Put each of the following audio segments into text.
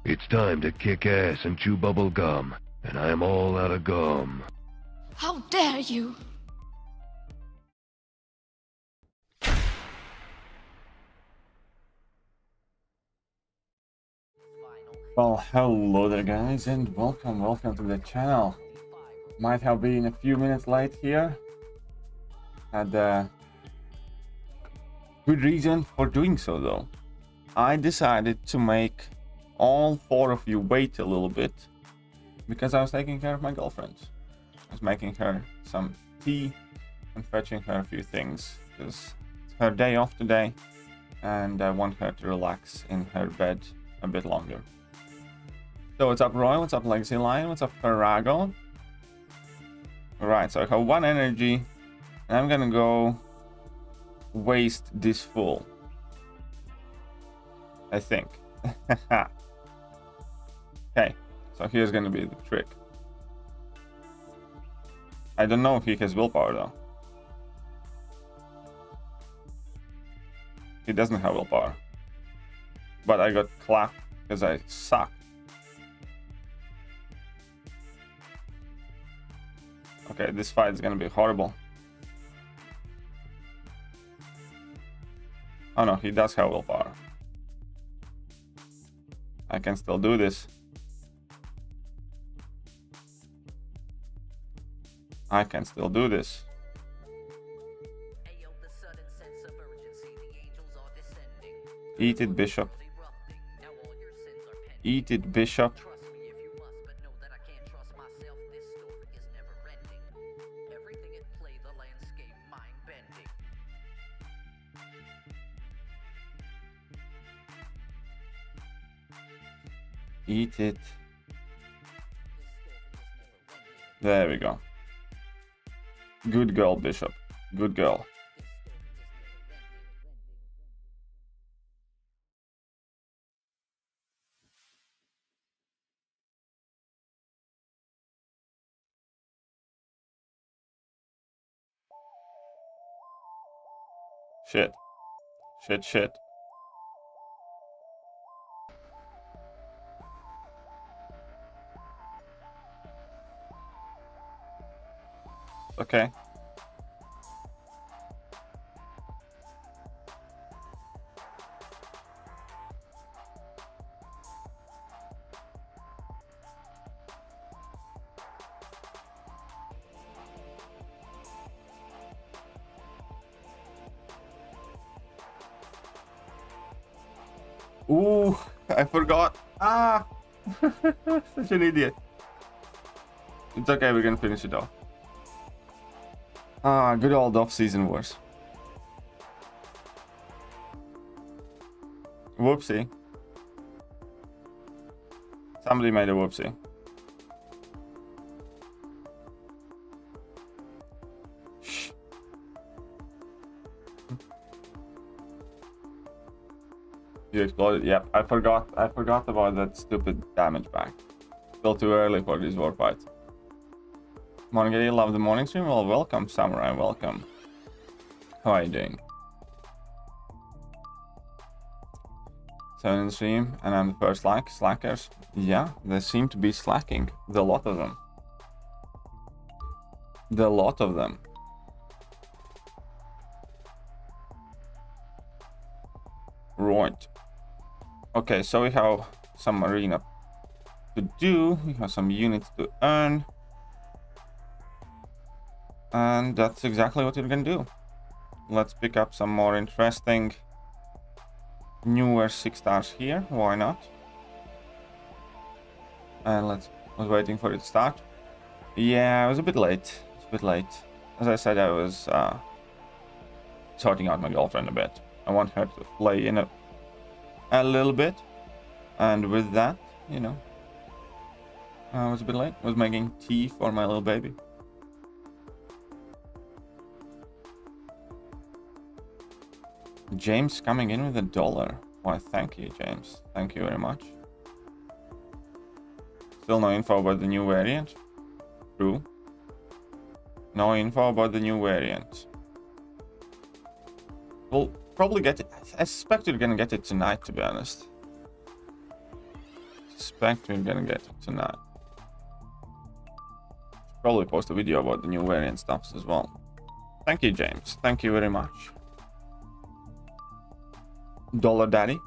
It's time to kick ass and chew bubble gum, and I'm all out of gum. How dare you! Well, hello there guys, and welcome to the channel. Might have been a few minutes late here. Had a good reason for doing so though. I decided to make all four of you wait a little bit because I was taking care of my girlfriend. I was making her some tea and fetching her a few things because it's her day off today and I want her to relax in her bed a bit longer. So what's up Roy, what's up Legacy Lion, what's up Farago? Alright, so I have one energy and I'm gonna go waste this full, I think. Okay, so here's gonna be the trick. I don't know if he has willpower though. He doesn't have willpower. But I got clapped because I suck. Okay, this fight is gonna be horrible. Oh no, he does have willpower. I can still do this. I can still do this. Eat it, Bishop. Eat it, Bishop. Eat it. There we go. Good girl, Bishop. Good girl. Shit. Shit, shit. Okay. Ooh, I forgot. Ah, such an idiot. It's okay, we're gonna finish it off. Ah, good old off-season wars. Whoopsie. Somebody made a whoopsie. Shh. You exploded. Yep, I forgot about that stupid damage back. Still too early for this war fight. Morning, you love the morning stream? Well, welcome, Samurai, welcome. How are you doing? 7 in the stream, and I'm the first slackers. Yeah, they seem to be slacking. The lot of them. The lot of them. Right. Okay, so we have some arena to do. We have some units to earn. And that's exactly what we're gonna do. Let's pick up some more interesting newer 6 stars here. Why not? And I was waiting for it to start. Yeah, I was a bit late. It's a bit late. As I said, I was sorting out my girlfriend a bit. I want her to play in a little bit. And with that, you know, I was a bit late. I was making tea for my little baby. James coming in with $1. Why, thank you, James. Thank you very much. Still no info about the new variant. True. No info about the new variant. We'll probably get it. I suspect you're gonna get it tonight, to be honest. Suspect we're gonna get it tonight. Probably post a video about the new variant stuffs as well. Thank you, James. Thank you very much. Dollar Daddy.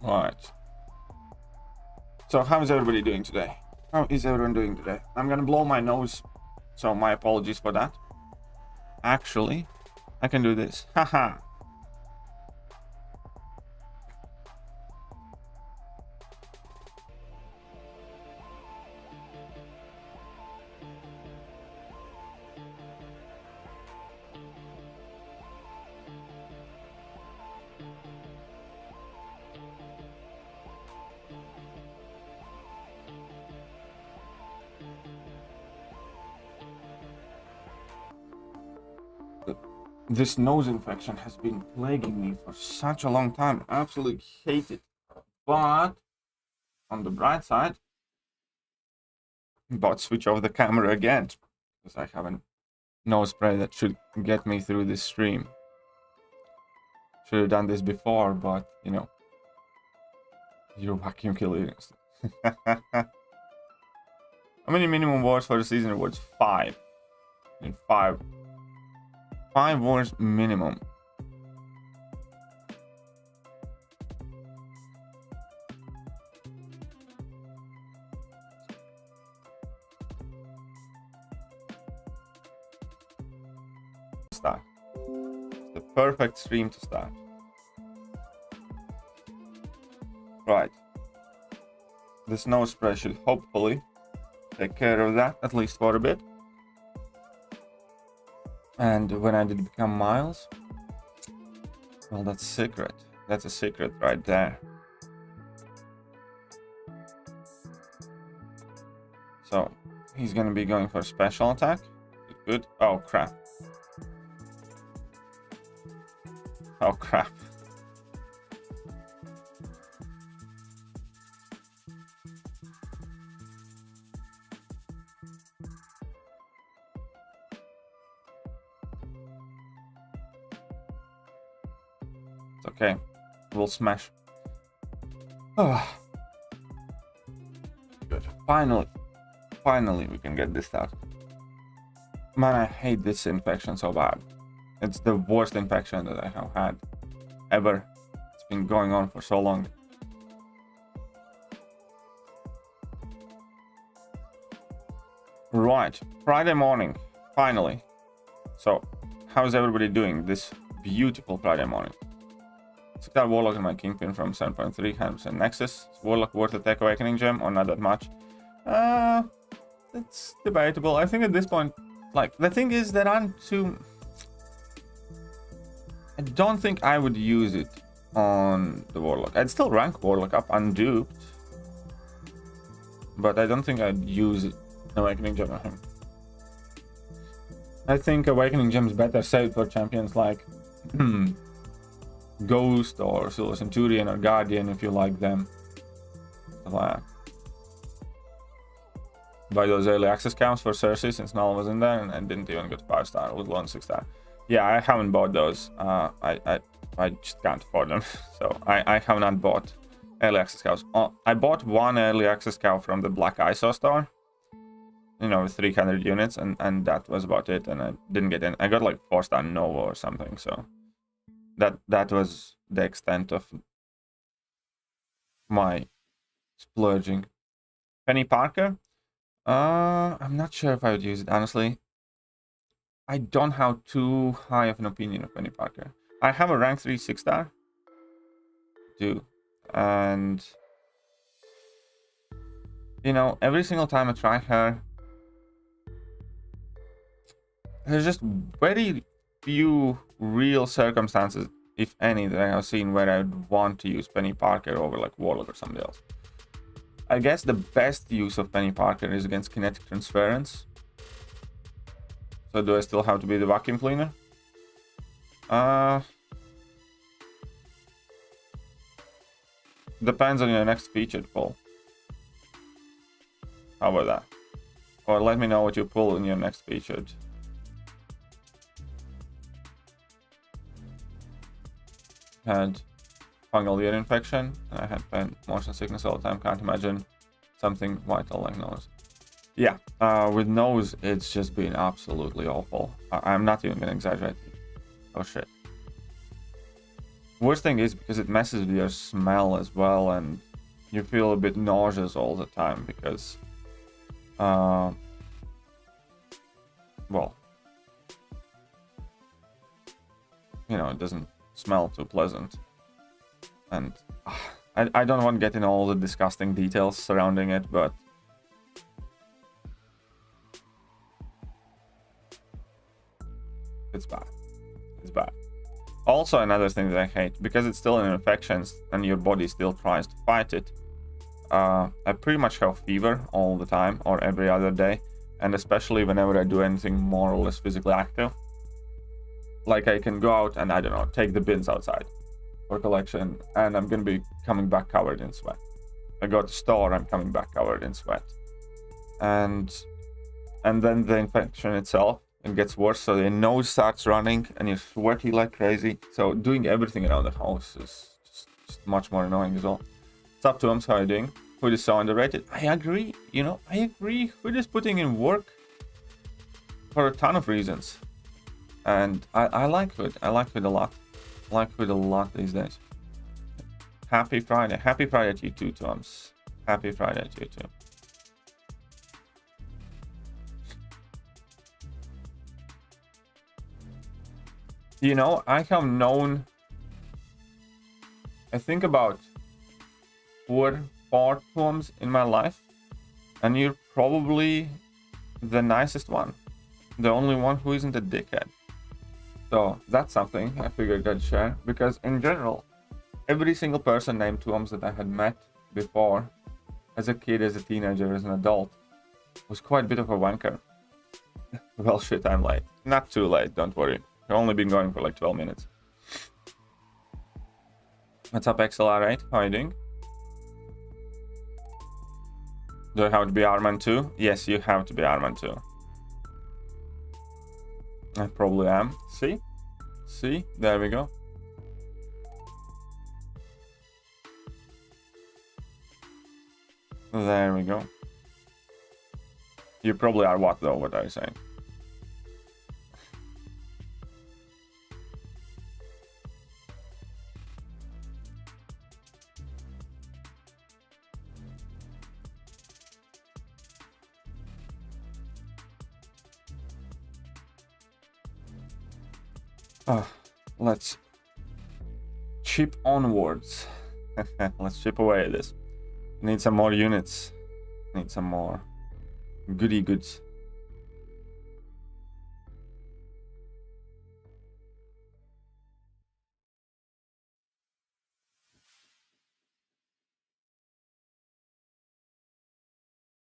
Right. So how is everybody doing today? How is everyone doing today? I'm gonna blow my nose, so my apologies for that. Actually, I can do this. Haha. This nose infection has been plaguing me for such a long time. I absolutely hate it. But on the bright side, but switch off the camera again, because I have a nose spray that should get me through this stream. Should have done this before, but you know, you're vacuum killers. How many minimum wars for the season rewards? 5. And 5 wars minimum. Start. It's the perfect stream to start. Right. This nose spray should hopefully take care of that, at least for a bit. And when I did become Miles, well, that's a secret. That's a secret right there. So he's gonna be going for a special attack. Good. Oh crap. Oh crap. Okay, we'll smash. Oh. Good. Finally we can get this out. Man, I hate this infection so bad. It's the worst infection that I have had ever. It's been going on for so long. Right, Friday morning, finally. So, how's everybody doing this beautiful Friday morning? 6-star Warlock in my Kingpin from 7.3, 100% Nexus. Is Warlock worth a Tech Awakening gem or not that much? It's debatable. I think at this point, like, the thing is there aren't too... I don't think I would use it on the Warlock. I'd still rank Warlock up unduped, but I don't think I'd use it, Awakening gem on him. I think Awakening gem is better saved for champions like Ghost or Silver Centurion or Guardian if you like them. Stuff like that. Buy those early access counts for Cersei since Null was in there and didn't even get 5-star, it was low on 6-star. Yeah, I haven't bought those. I just can't afford them. So I have not bought early access cows. I bought one early access cow from the Black ISO store. You know, with 300 units, and that was about it. And I didn't get in. I got like 4-star Nova or something. So that was the extent of my splurging. Penny Parker. I'm not sure if I would use it, honestly. I don't have too high of an opinion of Penny Parker. I have a rank 3 6-star. Do. And you know, every single time I try her, there's just very few real circumstances, if any, that I have seen where I would want to use Penny Parker over like Warlock or somebody else. I guess the best use of Penny Parker is against kinetic transference. So do I still have to be the vacuum cleaner? Depends on your next featured pull. How about that? Or let me know what you pull in your next featured. Had fungal ear infection. And I had pain, motion sickness all the time. Can't imagine something vital like nose. Yeah, with nose, it's just been absolutely awful. I'm not even gonna exaggerate. Oh shit. Worst thing is because it messes with your smell as well, and you feel a bit nauseous all the time because, well, you know, it doesn't smell too pleasant. And I don't want to get in all the disgusting details surrounding it, but it's bad. It's bad. Also, another thing that I hate, because it's still an infection and your body still tries to fight it, I pretty much have fever all the time or every other day, and especially whenever I do anything more or less physically active. Like I can go out and, I don't know, take the bins outside for collection, and I'm gonna be coming back covered in sweat. I go to the store, I'm coming back covered in sweat. And then the infection itself, it gets worse, so your nose starts running and you're sweaty like crazy. So doing everything around the house is just much more annoying as well. What's up, Toms? How are you doing? Food is so underrated. I agree, you know, I agree. Food is putting in work for a ton of reasons. And I like food. I like food a lot. I like food a lot these days. Happy Friday. Happy Friday to you too, Toms. Happy Friday to you too. You know, I have known, I think about 4 Toms in my life, and you're probably the nicest one. The only one who isn't a dickhead. So that's something I figured I'd share, because in general, every single person named Toms that I had met before, as a kid, as a teenager, as an adult, was quite a bit of a wanker. Well, shit, I'm late. Not too late, don't worry. I've only been going for like 12 minutes. What's up, XLR8? How are you doing? Do I have to be Arman too? Yes, you have to be Arman too. I probably am. See? See? There we go. There we go. You probably are what though? What are you saying? Let's chip onwards. Let's chip away at this. Need some more units. Need some more goody goods.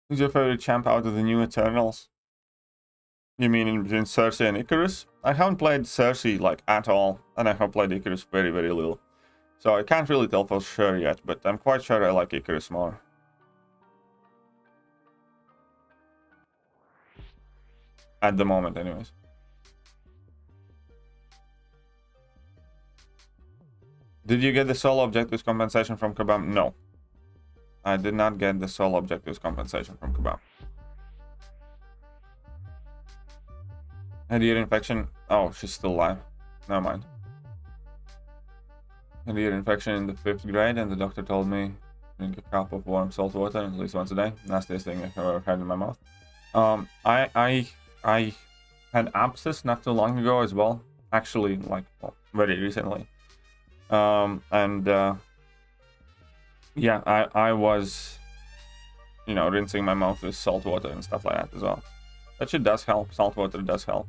Who's your favorite champ out of the new Eternals? You mean in between Cersei and Icarus? I haven't played Cersei like at all, and I have played Icarus very, very little. So I can't really tell for sure yet, but I'm quite sure I like Icarus more. At the moment, anyways. Did you get the solo objectives compensation from Kabam? No. I did not get the solo objectives compensation from Kabam. Had ear infection. Oh, she's still alive. Never mind. Had ear infection in the 5th grade, and the doctor told me drink a cup of warm salt water at least once a day. Nastiest thing I've ever had in my mouth. I had abscess not too long ago as well. Actually, like very recently. Yeah, I was, you know, rinsing my mouth with salt water and stuff like that as well. That shit does help. Salt water does help.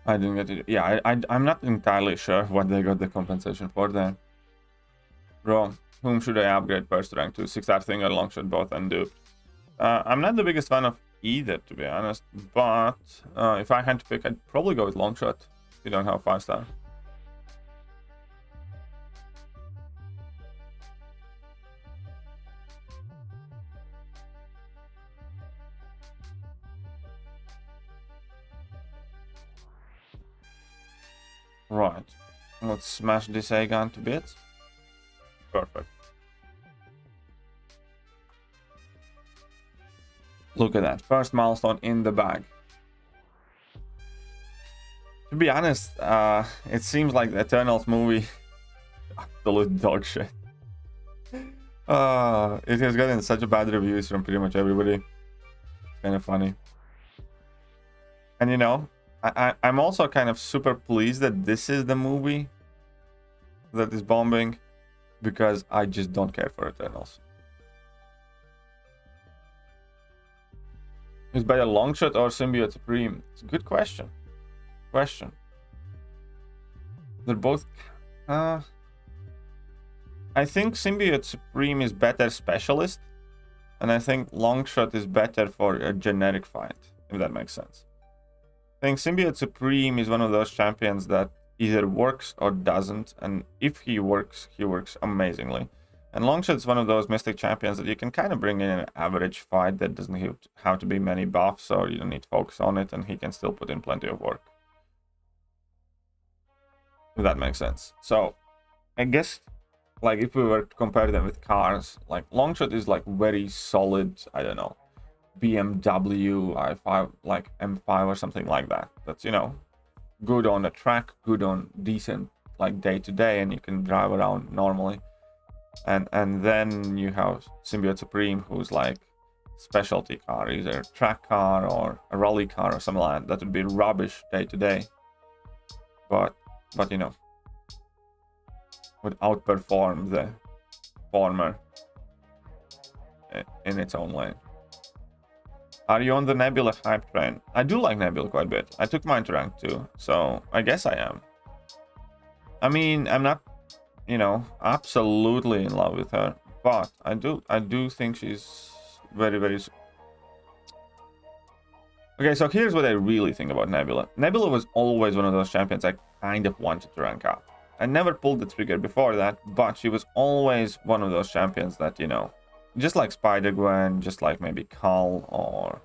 I didn't get it. Yeah, I'm not entirely sure what they got the compensation for there. Bro, whom should I upgrade first rank to? 6-star thing or long shot both and dupe? I'm not the biggest fan of either, to be honest, but if I had to pick, I'd probably go with Longshot if you don't have 5-star. Right, let's smash this A-gun to bits. Perfect. Look at that, first milestone in the bag. To be honest, it seems like the Eternals movie, absolute dog shit. It has gotten such bad reviews from pretty much everybody. It's kind of funny. And you know, I'm also kind of super pleased that this is the movie that is bombing, because I just don't care for Eternals. Is better Longshot or Symbiote Supreme? It's a good question. They're both... I think Symbiote Supreme is better specialist, and I think Longshot is better for a generic fight, if that makes sense. I think Symbiote Supreme is one of those champions that either works or doesn't, and if he works amazingly. And Longshot is one of those Mystic champions that you can kind of bring in an average fight that doesn't have to be many buffs, or you don't need to focus on it, and he can still put in plenty of work. If that makes sense. So, I guess, like, if we were to compare them with cars, like, Longshot is, like, very solid, I don't know, BMW i5, like, M5 or something like that. That's, you know, good on the track, good on decent, like, day-to-day, and you can drive around normally. And then you have Symbiote Supreme, who's like specialty car, either a track car or a rally car or something like that. That would be rubbish day to day, but you know, would outperform the former in its own lane. Are you on the Nebula hype train? I do like Nebula quite a bit. I took mine to rank 2, so I guess I am. I mean, I'm not, you know, absolutely in love with her, but I do think she's very, very... Okay, so here's what I really think about Nebula. Nebula was always one of those champions I kind of wanted to rank up. I never pulled the trigger before that, but she was always one of those champions that, you know, just like Spider-Gwen, just like maybe Khun, or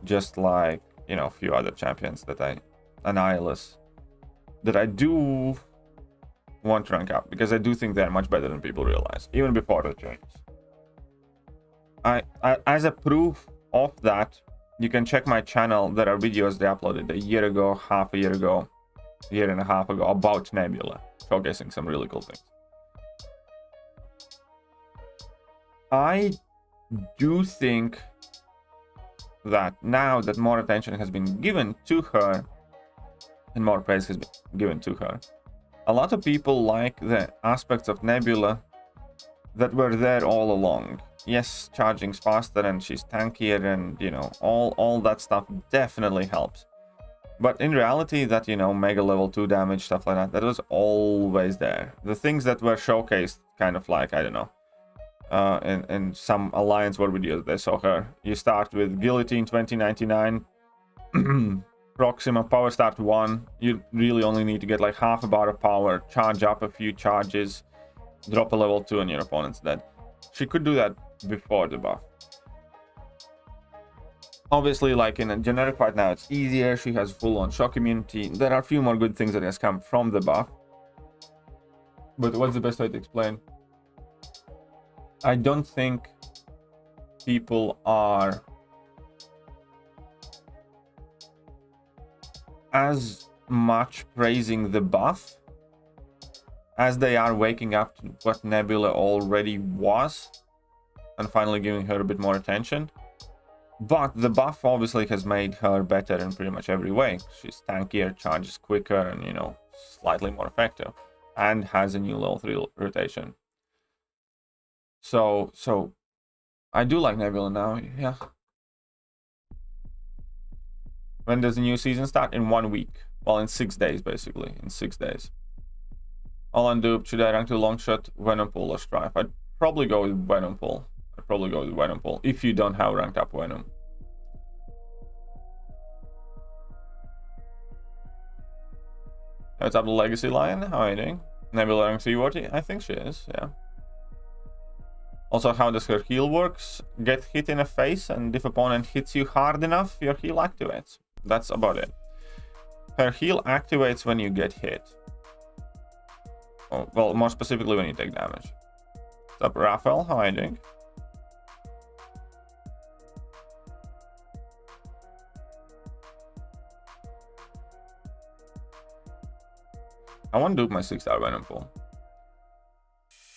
just like, you know, a few other champions that Annihilus, that I do want to rank up, because I do think they're much better than people realize, even before the changes. I as a proof of that, you can check my channel. There are videos they uploaded a year ago, half a year ago, year and a half ago, about Nebula, showcasing some really cool things. I do think that now that more attention has been given to her and more praise has been given to her, a lot of people like the aspects of Nebula that were there all along. Yes, charging's faster and she's tankier, and, you know, all that stuff definitely helps. But in reality, that, you know, mega level 2 damage, stuff like that, that was always there. The things that were showcased, kind of like, I don't know, in some Alliance War videos they saw her. You start with Guillotine 2099, Proxima, Power Start 1. You really only need to get like half a bar of power, charge up a few charges, drop a level 2 and your opponent's dead. She could do that before the buff. Obviously, like in a generic fight now, it's easier. She has full-on shock immunity. There are a few more good things that has come from the buff. But what's the best way to explain? I don't think people are as much praising the buff as they are waking up to what Nebula already was and finally giving her a bit more attention. But the buff obviously has made her better in pretty much every way. She's tankier, charges quicker, and, you know, slightly more effective, and has a new level 3 rotation. So I do like Nebula now, yeah. When does the new season start? In 1 week. Well, in 6 days, basically. In 6 days. All on dupe. Should I rank to Longshot, Venompool, or Strife? I'd probably go with Venompool. I'd probably go with Venom Pool if you don't have ranked up Venom. What's up, the Legacy Lion? How are you doing? Nebula rank 3 worthy? I think she is, yeah. Also, how does her heal works? Get hit in the face, and if opponent hits you hard enough, your heal activates. That's about it. Her heal activates when you get hit. Oh, well, more specifically when you take damage. What's up, Raphael? How are you doing? I want to dupe my 6-star Venom Pool.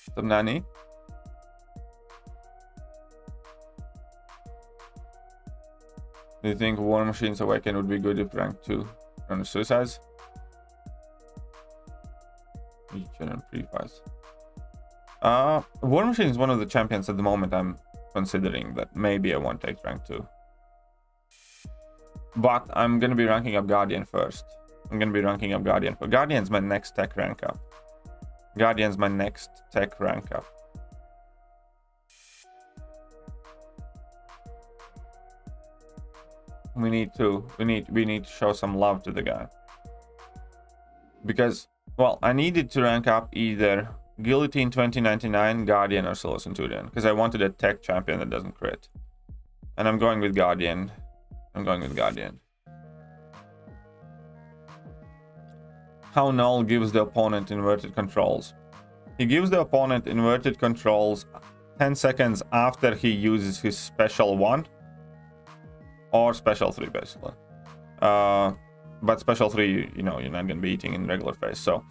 What's up, Nani? Do you think War Machine's Awaken would be good if rank 2 on the Suicides? War Machine is one of the champions at the moment I'm considering that maybe I won't take rank 2. But I'm going to be ranking up Guardian first. I'm going to be ranking up Guardian. For Guardian's my next tech rank up. Guardian's my next tech rank up. We need to show some love to the guy. Because, well, I needed to rank up either Guillotine 2099, Guardian, or Silver Centurion. Because I wanted a tech champion that doesn't crit. And I'm going with Guardian. How Null gives the opponent inverted controls. He gives the opponent inverted controls 10 seconds after he uses his special 1 or special 3 basically. But special 3, you know, you're not gonna be eating in regular phase. So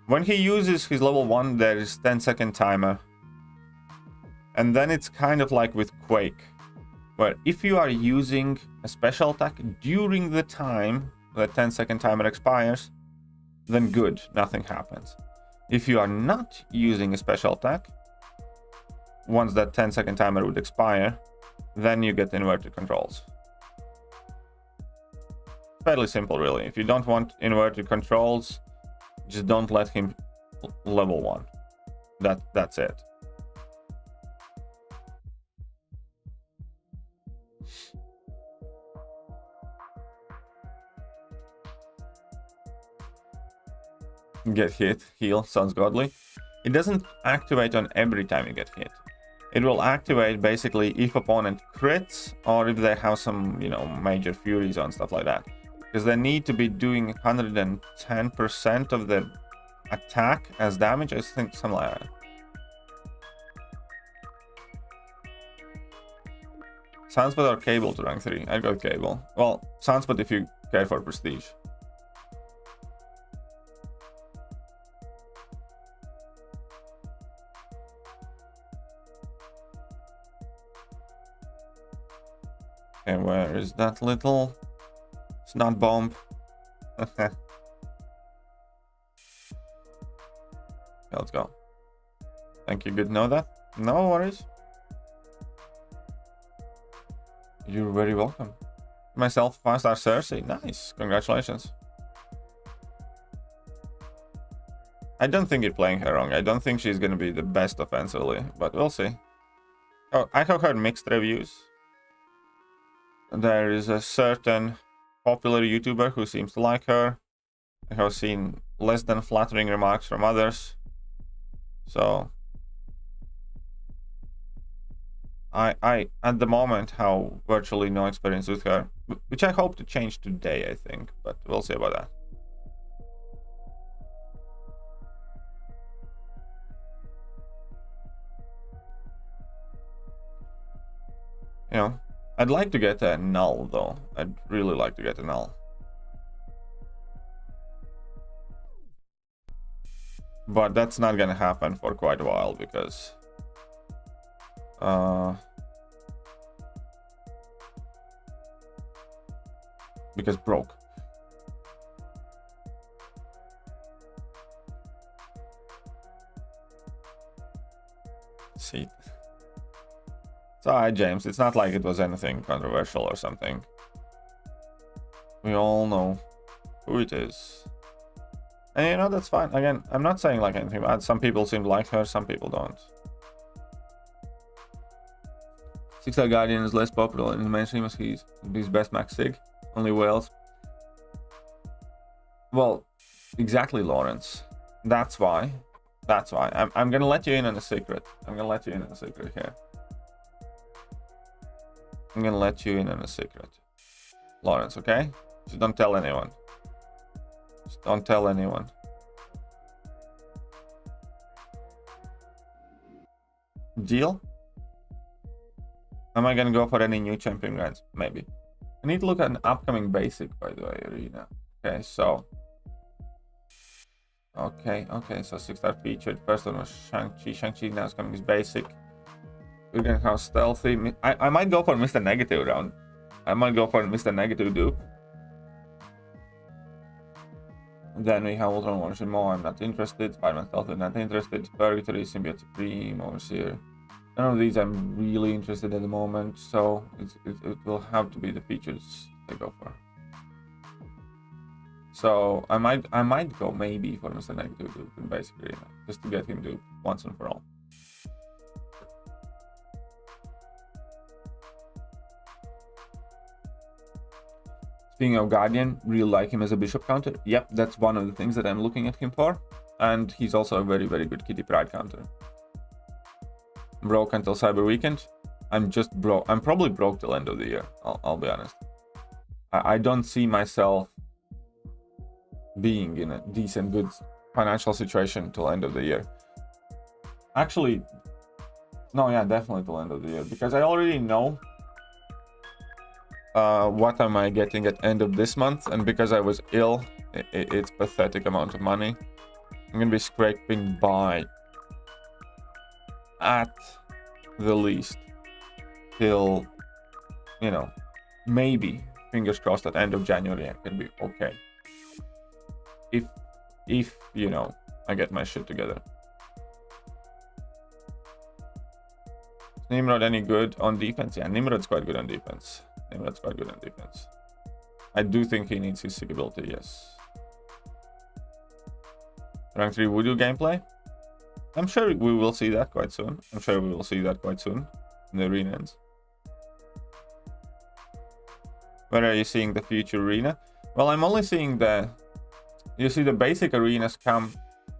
when he uses his level 1, there is 10-second timer. And then it's kind of like with Quake, where if you are using a special attack during the time that 10-second timer expires, then good, nothing happens. If you are not using a special attack, once that 10-second timer would expire, then you get inverted controls. Fairly simple, really. If you don't want inverted controls, just don't let him level 1. That's it. Get hit, heal, sounds godly. It doesn't activate on every time you get hit. It will activate basically if opponent crits or if they have some, you know, major furies on, stuff like that. Because they need to be doing 110% of the attack as damage, I think, something like that. Sunspot or Cable to rank 3? I'd go Cable. Well, Sunspot if you care for prestige. Okay, where is that little snot bomb? Let's go. Thank you, good to know that. No worries. You're very welcome. Myself, 5-star Cersei. Nice, congratulations. I don't think you're playing her wrong. I don't think she's gonna be the best offensively, but we'll see. Oh, I have heard mixed reviews. There is a certain popular YouTuber who seems to like her. I have seen less than flattering remarks from others. So I at the moment have virtually no experience with her, which I hope to change today, I think, but we'll see about that. You know, I'd like to get a null though. I'd really like to get a null. But that's not gonna happen for quite a while because broke. See. It's alright, James. It's not like it was anything controversial or something. We all know who it is. And you know, that's fine. Again, I'm not saying like anything bad. Some people seem to like her, some people don't. 6-star Guardian is less popular in the mainstream as he's his best max sig. Only whales. Well, exactly, Lawrence. That's why. That's why. I'm gonna let you in on a secret. I'm gonna let you in on a secret here. I'm gonna let you in on a secret, Lawrence, okay? Just don't tell anyone. Just don't tell anyone. Deal? Am I gonna go for any new champion grants? Maybe. I need to look at an upcoming basic, by the way, arena. Okay, so. Okay, so 6-star featured. First one was Shang-Chi. Shang-Chi now is coming as basic. We're gonna have stealthy. I might go for Mr. Negative round. I might go for Mr. Negative dupe. Then we have Ultron Warrior More. I'm not interested. Spider-Man Stealthy, not interested. Purgatory, Symbiote Supreme, Overseer. None of these I'm really interested at the moment, so it will have to be the features I go for. So I might go maybe for Mr. Negative dupe in basic arena, just to get him duped once and for all. Speaking of Guardian, really like him as a bishop counter. Yep, that's one of the things that I'm looking at him for. And he's also a very, very good Kitty Pryde counter. Broke until Cyber Weekend. I'm just broke. I'm probably broke till end of the year. I'll be honest. I don't see myself being in a decent, good financial situation till end of the year. Actually, no, yeah, definitely till end of the year. Because I already know what am I getting at end of this month, and because I was ill, it's pathetic amount of money. I'm gonna be scraping by at the least till, you know, maybe, fingers crossed, at end of January I can be okay, if you know, I get my shit together. Is Nimrod any good on defense? Yeah, Nimrod's quite good on defense. I do think he needs his sig ability, yes. Rank 3 Voodoo gameplay? I'm sure we will see that quite soon. In the arena ends. Where are you seeing the future arena? Well, I'm only seeing the... You see the basic arenas come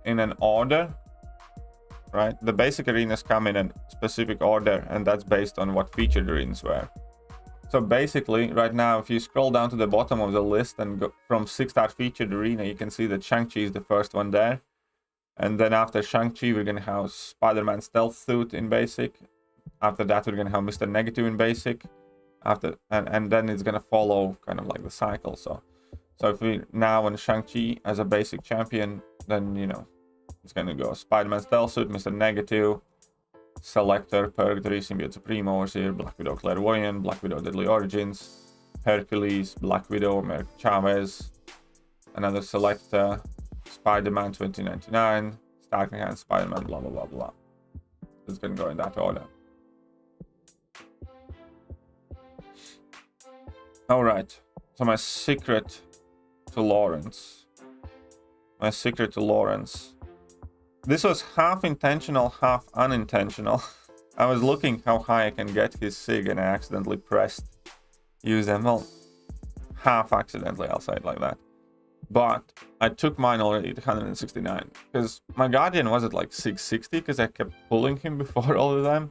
in an order, right? The basic arenas come in a specific order, and that's based on what featured arenas were. So basically, right now, if you scroll down to the bottom of the list and go from 6-star featured arena, you can see that Shang-Chi is the first one there. And then after Shang-Chi, we're going to have Spider-Man Stealth Suit in basic. After that, we're going to have Mr. Negative in basic. And then it's going to follow kind of like the cycle. So if we now on Shang-Chi as a basic champion, then, you know, it's going to go Spider-Man Stealth Suit, Mr. Negative, Selector, Purgatory, Symbiote Supreme, Overseer, Black Widow Clairvoyant, Black Widow Deadly Origins, Hercules, Black Widow, America Chavez, another Selector, Spider-Man 2099, Stacking Hand, Spider-Man, blah, blah, blah, blah. It's gonna go in that order. Alright, so my secret to Lawrence. This was half intentional, half unintentional. I was looking how high I can get his sig and I accidentally pressed use them. Well, half accidentally, I'll say it like that. But I took mine already to 169 because my Guardian was at like 660 because I kept pulling him before all the time.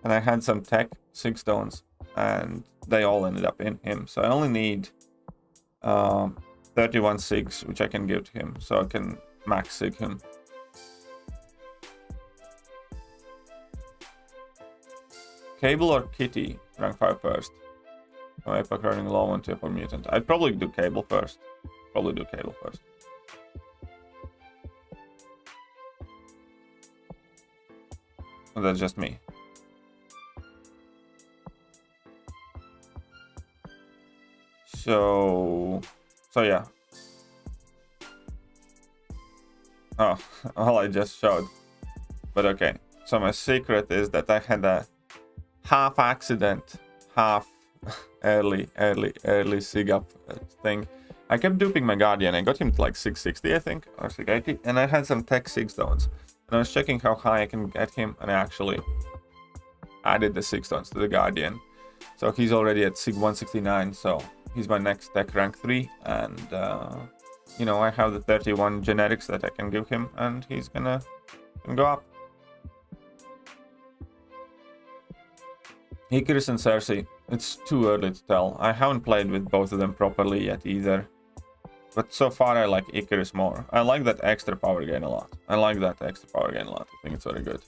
And I had some tech 6 stones and they all ended up in him. So I only need 31 sigs, which I can give to him. So I can max sig him. Cable or Kitty, rank 5 first. No Apex running low on tier for mutant. I'd probably do Cable first. But that's just me. So yeah. Oh, well, I just showed. But okay. So my secret is that I had a half accident, half early sig up thing. I kept duping my Guardian. I got him to like 660, I think, or 680, and I had some tech 6 stones. And I was checking how high I can get him, and I actually added the 6 tons to the Guardian. So he's already at 169, so he's my next tech rank 3. And, you know, I have the 31 generics that I can give him, and he's gonna go up. Icarus and Cersei, it's too early to tell. I haven't played with both of them properly yet either. But so far I like Icarus more. I like that extra power gain a lot. I think it's very good.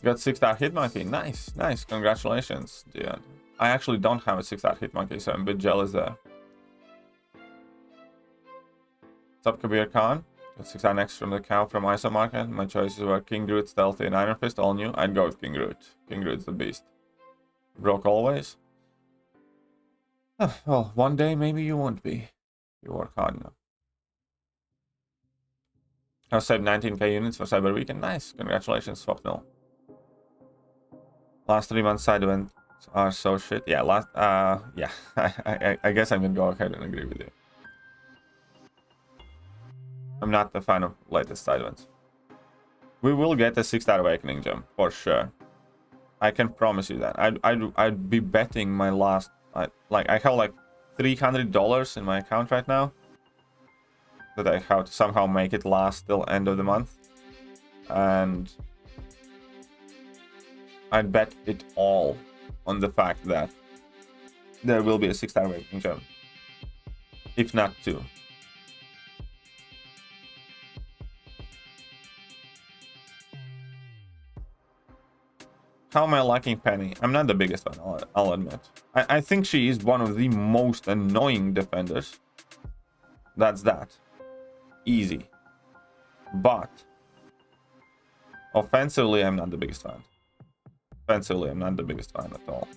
Got 6-star Hitmonkey. Nice. Congratulations, dude. I actually don't have a 6-star Hitmonkey, so I'm a bit jealous there. What's up, Kabir Khan? Got 6-star next from the cow from ISO Market. My choices were King Groot, Stealthy, and Iron Fist, all new. I'd go with King Groot. King Groot's the beast. Broke always. Well, one day maybe you won't be. You work hard enough. I've saved 19k units for Cyber Weekend. Nice. Congratulations, Swapnil. Last 3 months side events are so shit. Yeah, yeah. I guess I'm gonna go ahead and agree with you. I'm not a fan of latest side events. We will get a 6-star Awakening gem for sure. I can promise you that. I'd be betting my last. I have like $300 in my account right now that I have to somehow make it last till end of the month, and I'd bet it all on the fact that there will be a 6-star Awakening gem, if not 2. How am I liking Penny? I'm not the biggest fan, I'll admit. I think she is one of the most annoying defenders. That's that. Easy. But offensively, I'm not the biggest fan. Offensively, I'm not the biggest fan at all.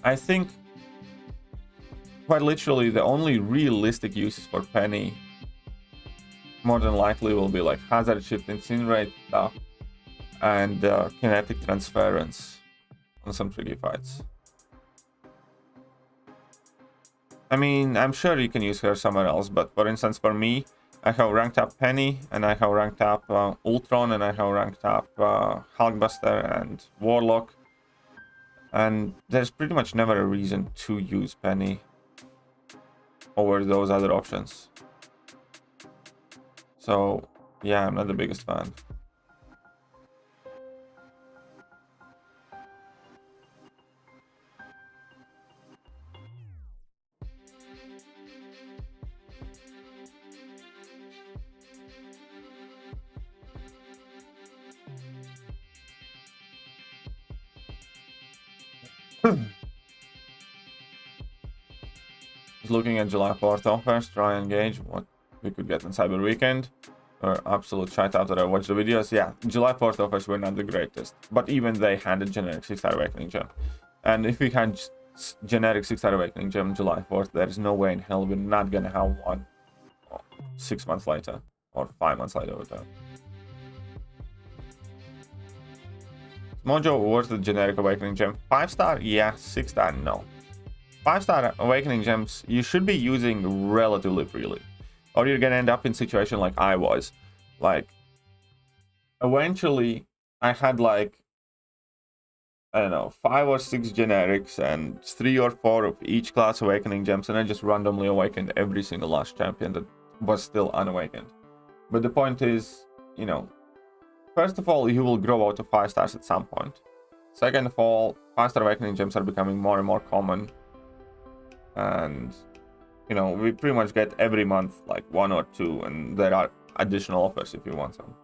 I think quite literally the only realistic uses for Penny more than likely will be like hazard shift, incinerate stuff, and kinetic transference on some tricky fights. I mean, I'm sure you can use her somewhere else, but for instance, for me, I have ranked up Penny, and I have ranked up Ultron, and I have ranked up Hulkbuster and Warlock, and there's pretty much never a reason to use Penny over those other options. So, yeah, I'm not the biggest fan. Just looking at July 4th offers, try and gauge what we could get on Cyber Weekend. Or absolute shite after I watched the videos. Yeah, July 4th offers were not the greatest, but even they had a generic 6-star Awakening gem. And if we had generic 6-star Awakening gem July 4th, there's no way in hell we're not gonna have one 6 months later or 5 months later. Mojo worth the generic Awakening gem. 5-star, yeah. 6-star, no. 5-star Awakening gems you should be using relatively freely, or you're gonna end up in a situation like I was. Like, eventually I had like, I don't know, 5 or 6 generics and 3 or 4 of each class Awakening gems, and I just randomly awakened every single last champion that was still unawakened. But the point is, you know, first of all, you will grow out to 5 stars at some point. Second of all, 5-star Awakening gems are becoming more and more common, and you know, we pretty much get every month like 1 or 2, and there are additional offers if you want some.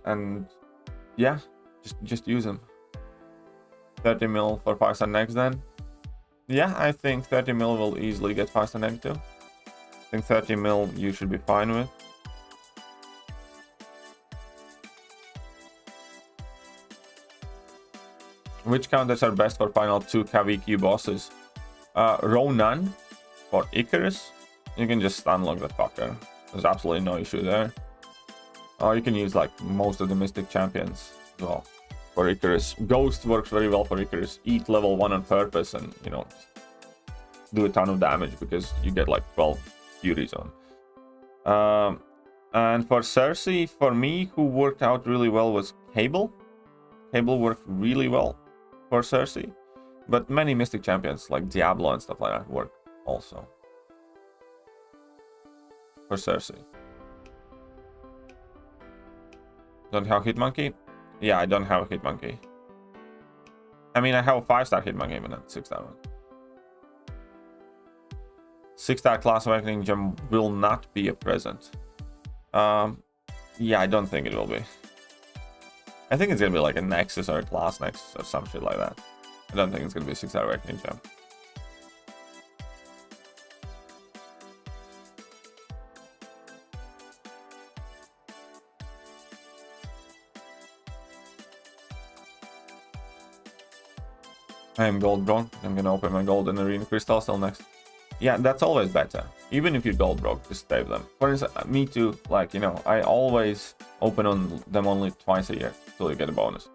And yeah, just use them. 30 mil for 5-star next then. Yeah, I think 30 mil will easily get 5-star next too. I think 30 mil you should be fine with. Which counters are best for final 2 KVQ bosses? Ronan for Icarus. You can just unlock that fucker. There's absolutely no issue there. Or you can use like most of the Mystic champions as well for Icarus. Ghost works very well for Icarus. Eat level 1 on purpose and, you know, do a ton of damage because you get like 12 Fury Zone. And for Cersei, for me, who worked out really well was Cable. Cable worked really well for Cersei. But many Mystic champions like Diablo and stuff like that work also for Cersei. Don't have Hitmonkey? Yeah, I don't have a Hitmonkey. I mean, I have a 5-star Hitmonkey, but not 6-star one. 6-star Class Awakening gem will not be a present. Yeah, I don't think it will be. I think it's gonna be like a Nexus or a Class Nexus or some shit like that. I don't think it's gonna be a 6-star Awakening gem. I am gold broke. I'm gonna open my golden arena crystals till next. Yeah, that's always better. Even if you're gold broke, just save them. For instance, me too. Like, you know, I always open on them only twice a year till you get a bonus.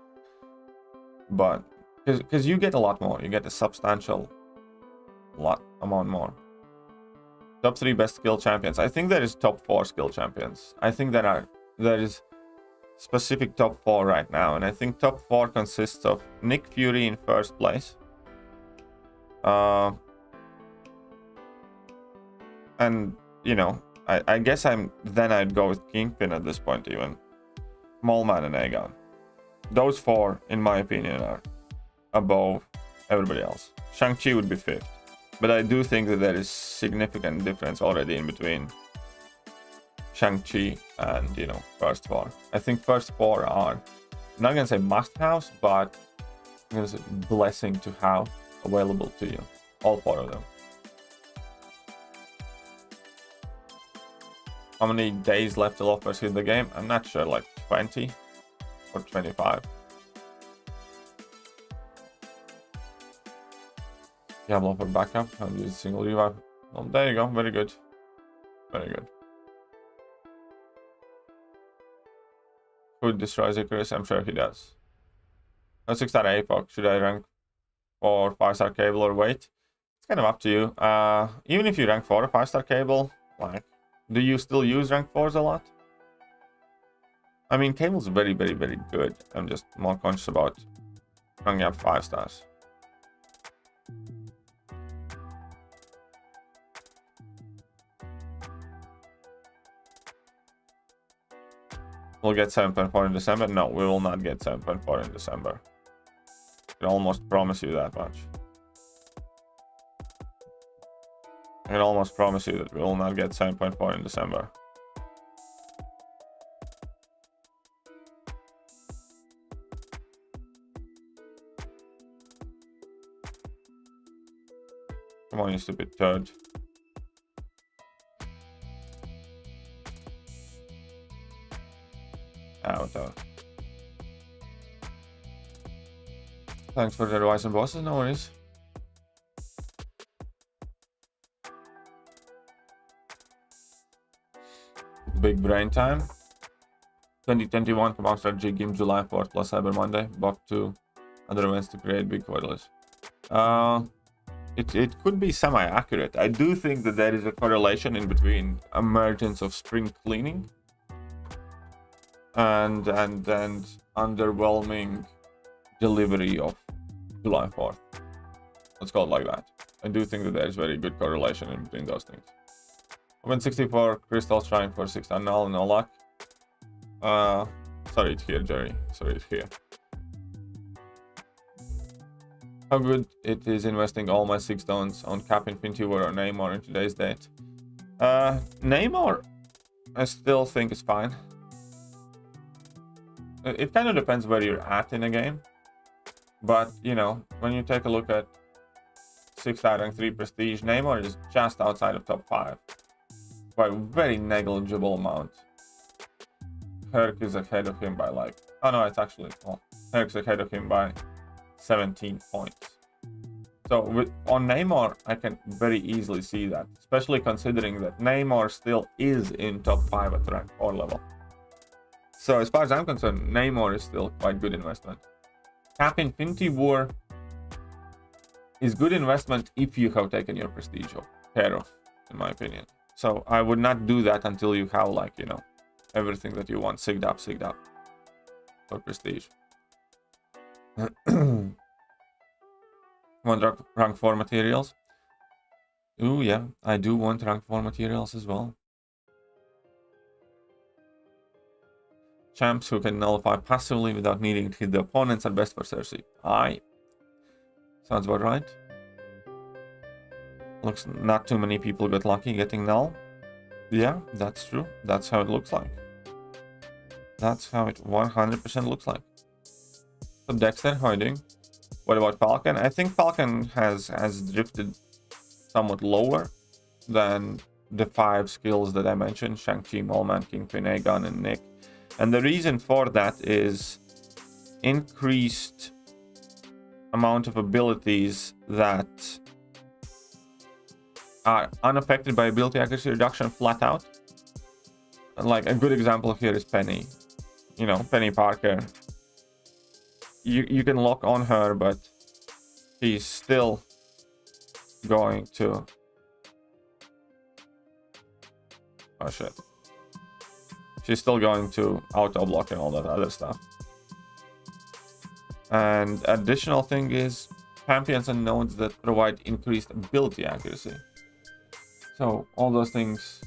But because you get a lot more, you get a substantial amount more. Top 3 best skill champions. I think there is top 4 skill champions. I think there is specific top 4 right now, and I think top 4 consists of Nick Fury in first place, and you know, I guess I'd go with Kingpin at this point, even Mallman and Aegon. Those 4, in my opinion, are above everybody else. Shang-Chi would be 5th, but I do think that there is significant difference already in between Shang-Chi and, you know, first 4. I think first 4 are, I'm not gonna say must-haves, but I'm gonna say blessing to have available to you. All 4 of them. How many days left till offers hit the game? I'm not sure, like 20 or 25. Diablo for backup. I'll use a single revive. Well, there you go. Very good. Very good. Who destroys Icarus? I'm sure he does. No 6-star APOC. Should I rank for 5-star Cable or wait? It's kind of up to you. Even if you rank for a 5-star Cable, like, do you still use rank 4s a lot? I mean, Cable's very, very, very good. I'm just more conscious about ranking up 5 stars. We'll get 7.4 in December. No, we will not get 7.4 in December. I can almost promise you that much. I can almost promise you that we will not get 7.4 in December. Come on, you stupid turd. Whatever. Thanks for the advice and bosses, no worries. Big brain time. 2021 Command Strategy Game July 4th plus Cyber Monday. Buff 2 other events to create big quarterlies. It could be semi-accurate. I do think that there is a correlation in between emergence of spring cleaning and underwhelming delivery of July 4th. Let's call it like that. I do think that there's very good correlation in between those things. Open 64 crystals, trying for 6-star null, no luck. Sorry, it's here, Jerry. Sorry, it's here. How good it is investing all my 6 stones on Cap Infinity War or Namor in today's date? Namor, I still think is fine. It kind of depends where you're at in a game. But, you know, when you take a look at 6-star rank 3 prestige, Namor is just outside of top 5. By a very negligible amount. Herc is ahead of him by like... Oh no, it's actually... Well, Herc's ahead of him by 17 points. So on Namor, I can very easily see that. Especially considering that Namor still is in top 5 at rank 4 level. So as far as I'm concerned, Namor is still quite good investment. Cap Infinity War is good investment if you have taken your prestige care of, in my opinion. So I would not do that until you have, like, you know, everything that you want sigged up for prestige. Want rank 4 materials? Ooh, yeah, I do want rank 4 materials as well. Champs who can nullify passively without needing to hit the opponents are best for Cersei. Aye. Sounds about right. Looks not too many people got lucky getting null. Yeah, that's true. That's how it looks like. That's how it 100% looks like. So Dexter, how are you doing? What about Falcon? I think Falcon has drifted somewhat lower than the 5 skills that I mentioned: Shang-Chi, Molman, Kingpin, Aegon, and Nick. And the reason for that is increased amount of abilities that are unaffected by ability accuracy reduction flat out. Like a good example here is Penny. You know, Penny Parker. You can lock on her, but she's still going to... Oh shit. She's still going to auto-block and all that other stuff. And additional thing is champions and nodes that provide increased ability accuracy. So all those things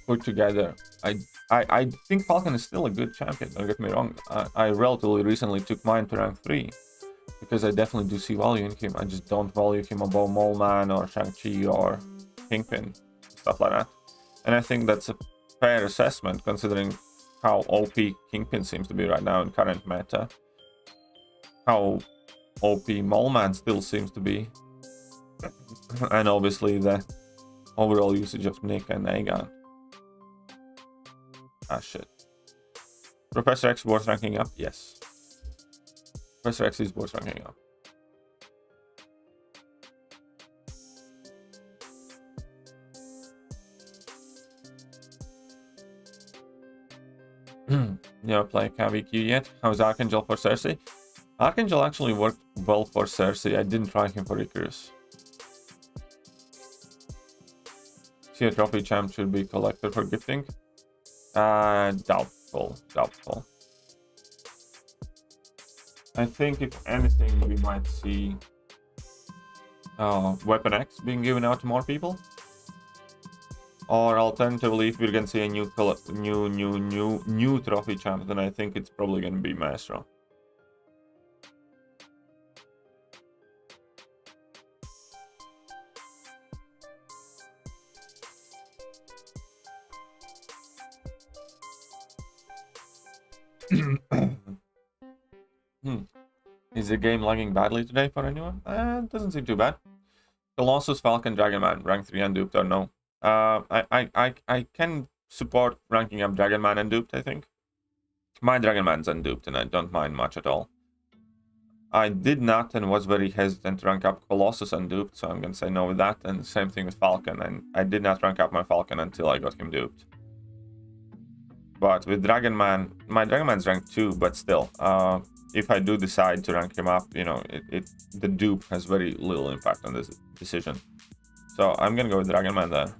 put together, I think Falcon is still a good champion, don't get me wrong. I relatively recently took mine to rank 3 because I definitely do see value in him. I just don't value him above Moleman or Shang-Chi or Kingpin, stuff like that. And I think that's a fair assessment considering how OP Kingpin seems to be right now in current meta. How OP Moleman still seems to be. And obviously the overall usage of Nick and Aegon. Ah shit. Professor X worth ranking up? Yes. Professor X is worth ranking up. Never play KVQ yet. How's Archangel for Cersei? Archangel actually worked well for Cersei. I didn't try him for Icarus. See, a trophy champ should be collected for gifting. Doubtful. I think if anything, we might see Weapon X being given out to more people. Or alternatively, if we're gonna see a new trophy champ, then I think it's probably gonna be Maestro. Is the game lagging badly today for anyone? It doesn't seem too bad. Colossus, Falcon, Dragonman, rank 3 unduped or no? I can support ranking up Dragonman and duped, I think. My Dragonman's unduped and I don't mind much at all. I did not and was very hesitant to rank up Colossus unduped, so I'm gonna say no with that, and same thing with Falcon, and I did not rank up my Falcon until I got him duped. But with Dragonman, my Dragonman's rank 2, but still, if I do decide to rank him up, you know, the dupe has very little impact on this decision. So I'm gonna go with Dragonman there.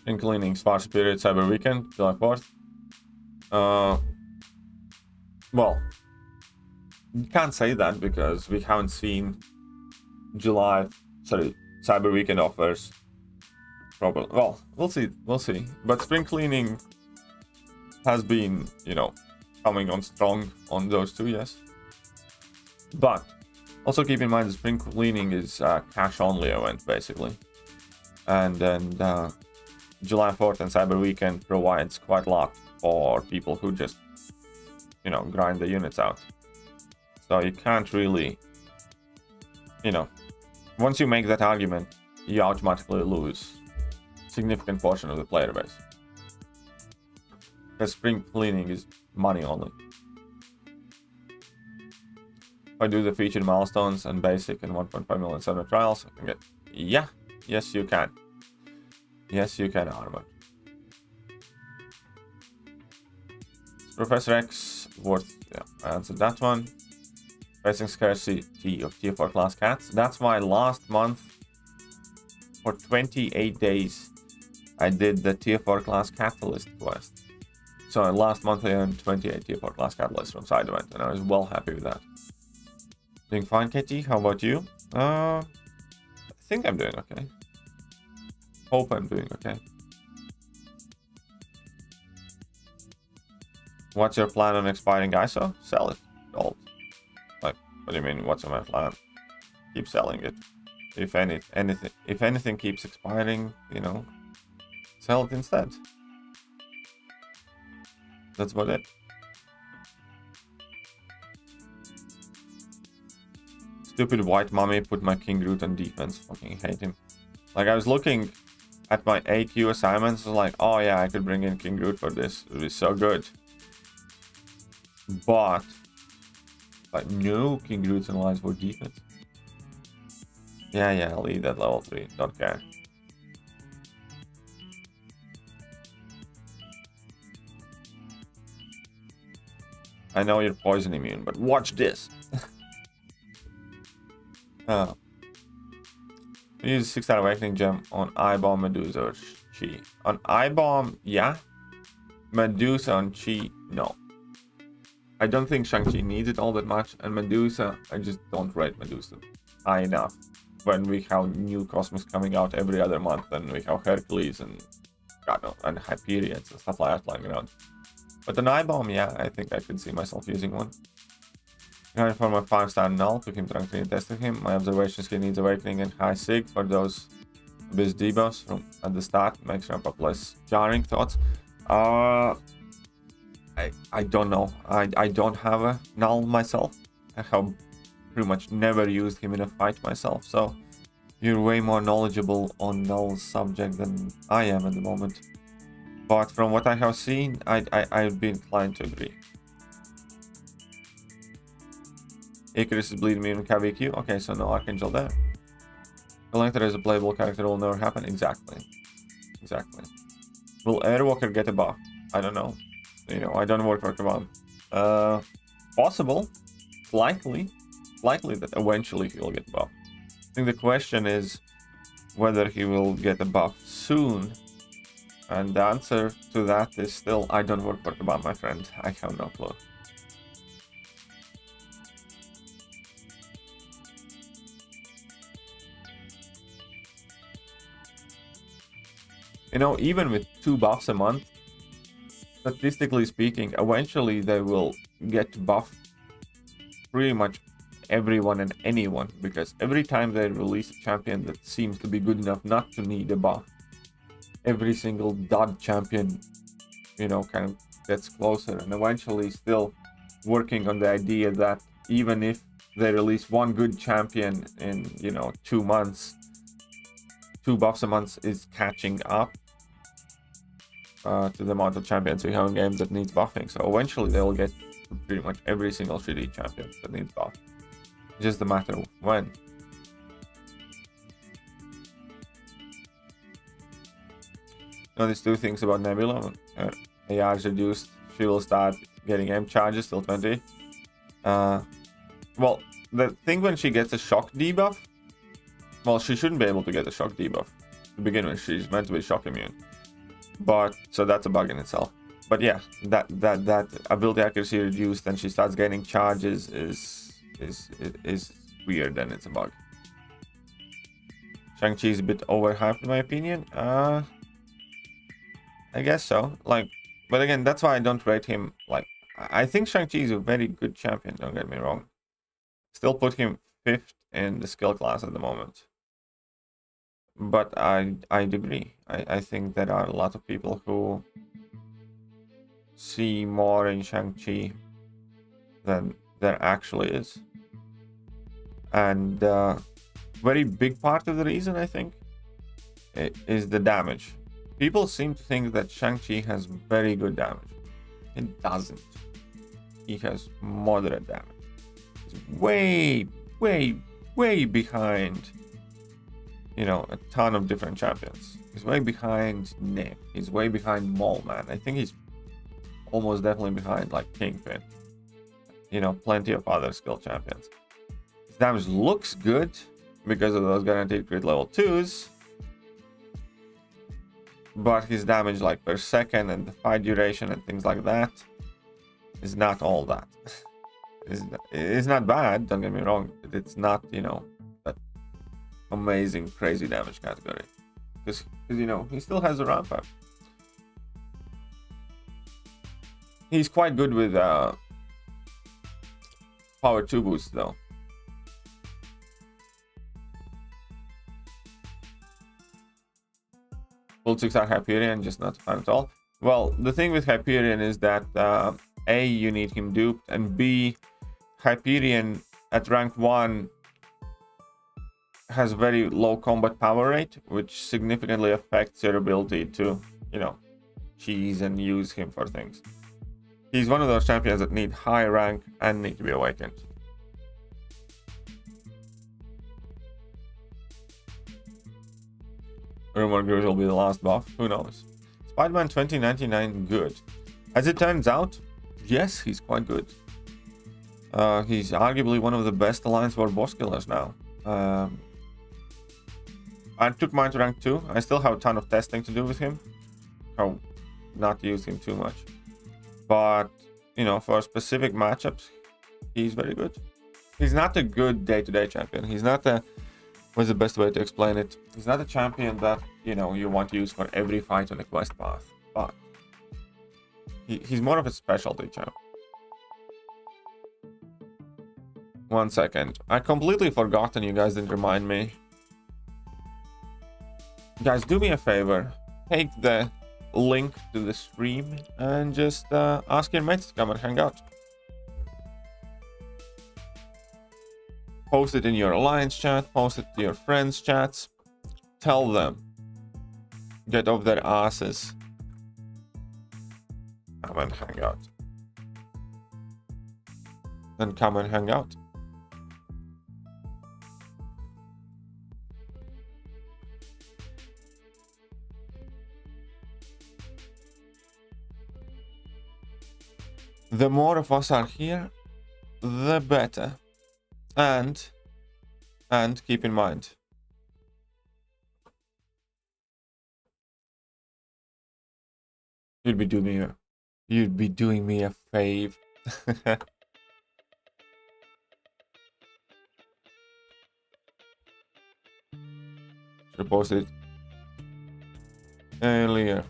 In cleaning, Sparse Period, Cyber Weekend, July 4th. Well, you can't say that because we haven't seen Cyber Weekend offers. Probably. Well, we'll see. But spring cleaning has been, you know, coming on strong on those two, yes. But also keep in mind the spring cleaning is a cash only event basically, and then July 4th and Cyber Weekend provides quite a lot for people who just, you know, grind the units out. So you can't really, you know, once you make that argument, you automatically lose a significant portion of the player base. Because spring cleaning is money only. If I do the featured milestones and basic and 1.5 million server trials, I can get... Yeah, yes you can. Yes you can, Armor. Professor X, worth... Yeah, I answered that one. Pressing scarcity of tier 4 class cats. That's why last month, for 28 days, I did the tier 4 class catalyst quest. So last month I earned 28 tier 4 class catalysts from side event, and I was well happy with that. Doing fine, KT. How about you? I think I'm doing okay. Hope I'm doing okay. What's your plan on expiring ISO? Sell it. Gold. Like, what do you mean, what's my plan? Keep selling it. If anything keeps expiring, you know, sell it instead. That's about it. Stupid white mommy put my King Root on defense. Fucking hate him. Like, I was looking at my AQ assignments, I was like, oh yeah, I could bring in King Root for this. It would be so good. But like, no King Roots analyzed for defense. Yeah, I'll leave that level 3. Don't care. I know you're poison immune, but watch this. Use 6-star awakening gem on I-Bomb, Medusa, or Chi. On I-Bomb, yeah. Medusa on Chi, no. I don't think Shang-Chi needs it all that much, and Medusa, I just don't rate Medusa high enough. When we have new Cosmos coming out every other month, and we have Hercules and God knows, and Hyperions and stuff like that lying around. But an I-Bomb, yeah, I think I could see myself using one. Going for my 5-star null, took him drunk and tested him. My observation skill needs awakening and high sig for those abyss debuffs from at the start. Makes ramp up less jarring. Thoughts? I don't know. I don't have a null myself. I have pretty much never used him in a fight myself, so you're way more knowledgeable on null subject than I am at the moment. But from what I have seen, I'd be inclined to agree. Icarus is bleeding me in KVQ. Okay, so no Archangel there. Collector as a playable character will never happen. Exactly. Will Airwalker get a buff? I don't know. You know, I don't work for Kavan. Possible. Likely that eventually he will get a buff. I think the question is whether he will get a buff soon. And the answer to that is still, I don't work for Kaban, my friend. I have no clue. You know, even with 2 buffs a month, statistically speaking, eventually they will get buff pretty much everyone and anyone, because every time they release a champion that seems to be good enough not to need a buff, every single dud champion, you know, kind of gets closer, and eventually still working on the idea that even if they release one good champion in, you know, 2 months, 2 buffs a month is catching up to the amount of champions we have in games that needs buffing. So eventually they will get pretty much every single shitty champion that needs buff. It's just a matter of when. You know, these 2 things about Nebula. When her AI is reduced, she will start getting M charges till 20. Well, the thing when she gets a shock debuff, well, she shouldn't be able to get a shock debuff to begin with. She's meant to be shock immune, but so that's a bug in itself. But yeah, that ability accuracy reduced and she starts getting charges is weird, and it's a bug. Shang-Chi is a bit overhyped in my opinion. I guess so. Like, but again, that's why I don't rate him. Like, I think Shang-Chi is a very good champion. Don't get me wrong. Still put him 5th in the skill class at the moment. But I agree. I think there are a lot of people who see more in Shang-Chi than there actually is. And very big part of the reason, I think, is the damage. People seem to think that Shang-Chi has very good damage. It doesn't. He has moderate damage. He's way behind, you know, a ton of different champions. He's way behind Nick. He's way behind Mole Man. I think he's almost definitely behind, like, Kingpin. you know, plenty of other skill champions. His damage looks good because of those guaranteed crit level 2s. But his damage like per second and the fight duration and things like that is not all that. It's not bad, don't get me wrong. It's not, you know, that amazing crazy damage category. Because you know, he still has a ramp up. He's quite good with power 2 boost though. Full 6-star Hyperion, just not fun at all. Well, the thing with Hyperion is that A, you need him duped, and B, Hyperion at rank 1 has very low combat power rate, which significantly affects your ability to, you know, cheese and use him for things. He's one of those champions that need high rank and need to be awakened. Rumor Grudge will be the last buff, who knows. Spider-Man 2099 good. As it turns out, yes, he's quite good. He's arguably one of the best Alliance War boss killers now. I took mine to rank 2. I still have a ton of testing to do with him. I've not used him too much. But, you know, for specific matchups, he's very good. He's not a good day-to-day champion. He's not a... What's the best way to explain it? He's not a champion that, you know, you want to use for every fight on the quest path. But he's more of a specialty champ. 1 second. I completely forgot and you guys didn't remind me. Guys, do me a favor. Take the link to the stream and just ask your mates to come and hang out. Post it in your alliance chat, post it to your friends' chats. Tell them. Get off their asses. Come and hang out. And come and hang out. The more of us are here, the better. And keep in mind, you'd be doing me a fave. Should post it earlier.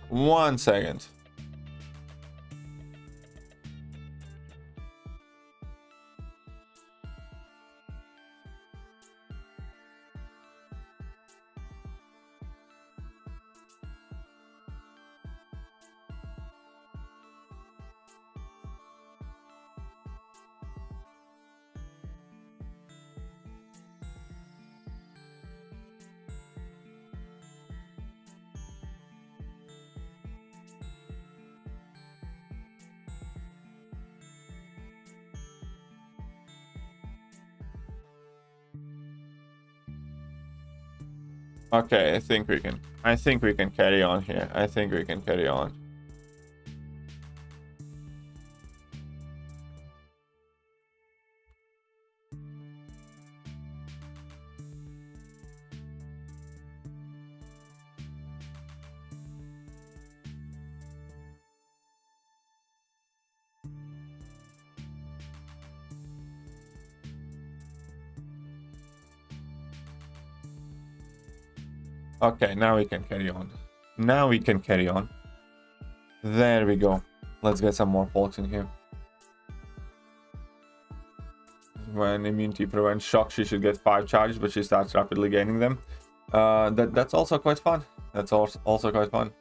One second. Okay, I think we can carry on here. I think we can carry on. Okay, now we can carry on. There we go. Let's get some more folks in here. When immunity prevents shock, she should get 5 charges, but she starts rapidly gaining them. That's also quite fun. Also quite fun.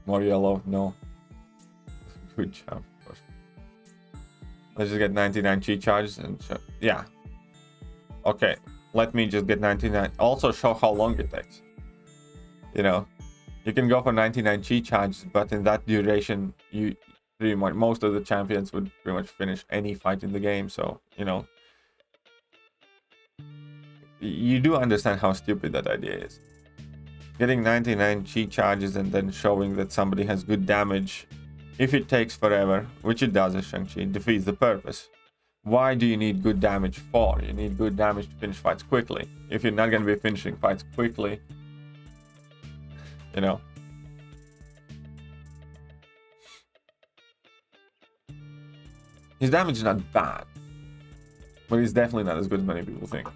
More yellow, no. Good job. Let's just get 99 cheat charges and yeah. Okay. let me just get 99. Also show how long it takes. You know, you can go for 99 chi charges, but in that duration, you pretty much, most of the champions would pretty much finish any fight in the game. So, you know, you do understand how stupid that idea is. Getting 99 chi charges and then showing that somebody has good damage, if it takes forever, which it does as Shang-Chi, it defeats the purpose. Why do you need good damage for? You need good damage to finish fights quickly. If you're not going to be finishing fights quickly, you know. His damage is not bad, but he's definitely not as good as many people think.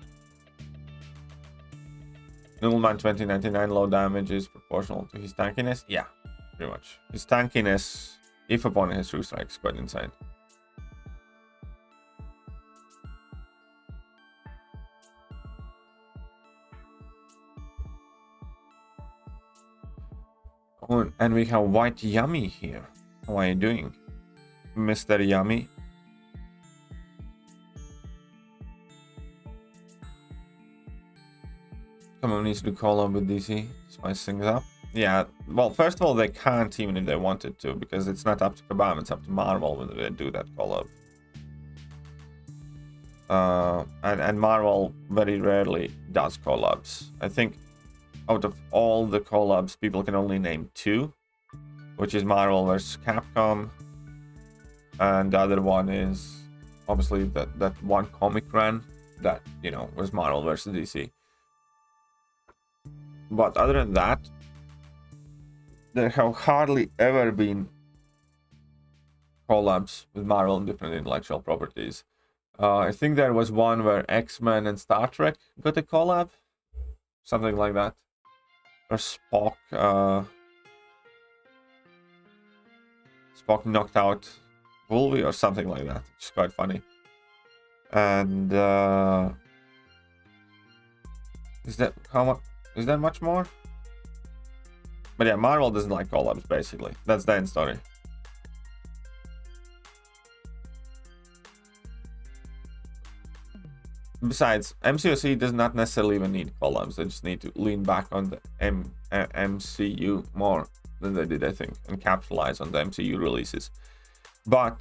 Noodleman 2099 low damage is proportional to his tankiness. Yeah, pretty much. His tankiness, if opponent has true strike, is quite insane. Oh, and we have White Yummy here. How are you doing, Mr. Yummy? Someone needs to call up with DC, spice things up. Yeah, well, first of all, they can't even if they wanted to, because it's not up to Kabam, it's up to Marvel whether they do that call up. And Marvel very rarely does collabs. I think out of all the collabs, people can only name two, which is Marvel versus Capcom, and the other one is obviously that one comic run that, you know, was Marvel versus DC. But other than that, there have hardly ever been collabs with Marvel and different intellectual properties. I think there was one where X-Men and Star Trek got a collab, something like that. Or Spock knocked out Wolverine or something like that. It's quite funny. And is that how much? Is that much more? But yeah, Marvel doesn't like collabs, basically. That's the end story. Besides, MCOC does not necessarily even need collabs. They just need to lean back on the MCU more than they did, I think, and capitalize on the MCU releases. But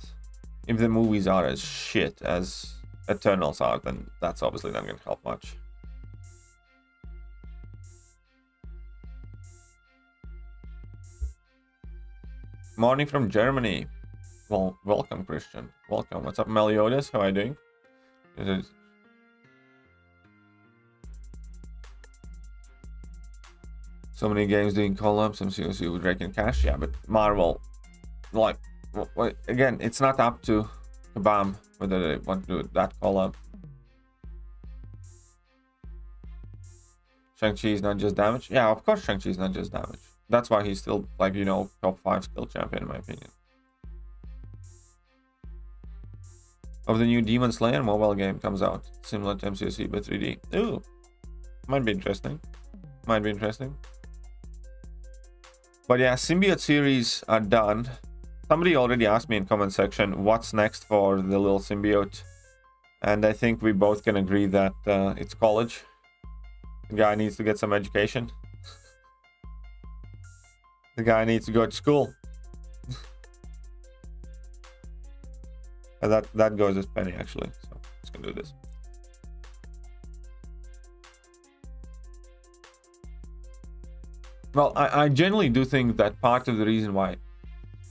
if the movies are as shit as Eternals are, then that's obviously not going to help much. Morning from Germany. Well, welcome, Christian. Welcome. What's up, Meliodas? How are you doing? So many games doing collabs. MCOC would rake in cash. Yeah, but Marvel, like, again, it's not up to Kabam whether they want to do that collab. Shang-Chi is not just damage. Yeah, of course Shang-Chi is not just damage. That's why he's still, like, you know, top 5 skill champion in my opinion. Of the new Demon Slayer mobile game comes out, similar to MCOC but 3D. Ooh, might be interesting. Might be interesting. But yeah, Symbiote series are done. Somebody already asked me in comment section what's next for the little symbiote, and I think we both can agree that it's college. The guy needs to get some education. The guy needs to go to school. And that goes as Penny, actually. So let's go do this. Well, I generally do think that part of the reason why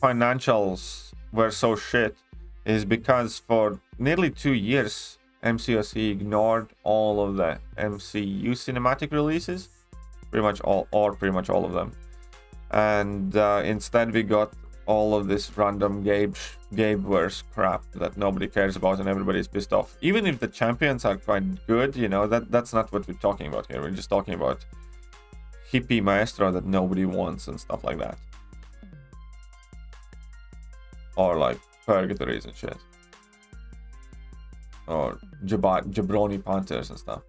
financials were so shit is because for nearly 2 years, MCOC ignored all of the MCU cinematic releases. Pretty much all of them. And instead we got all of this random Gabeverse crap that nobody cares about and everybody's pissed off. Even if the champions are quite good, you know, that's not what we're talking about here. We're just talking about hippie maestro that nobody wants and stuff like that. Or like purgatories and shit. Or jabroni panthers and stuff.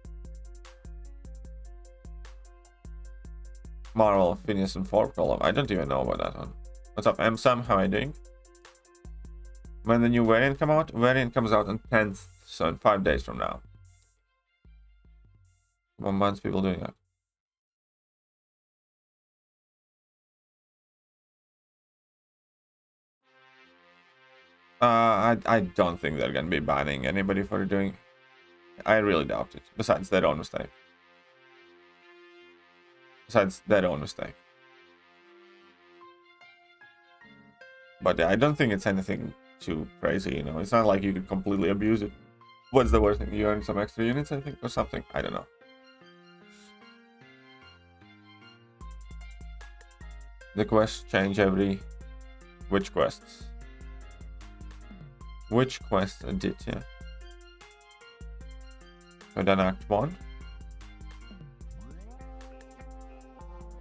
Marvel, Phineas and Ferb collab. I don't even know about that one. What's up, M-Sam? How are you doing? When the new variant come out? Variant comes out on 10th, so in 5 days from now. 1 month people doing that. I don't think they're gonna be banning anybody for doing. I really doubt it. Besides their own mistake. But yeah, I don't think it's anything too crazy, you know. It's not like you could completely abuse it. What's the worst thing? You earn some extra units, I think, or something. I don't know. The quests change every... Which quests? Which quests did, yeah. So then Act 1.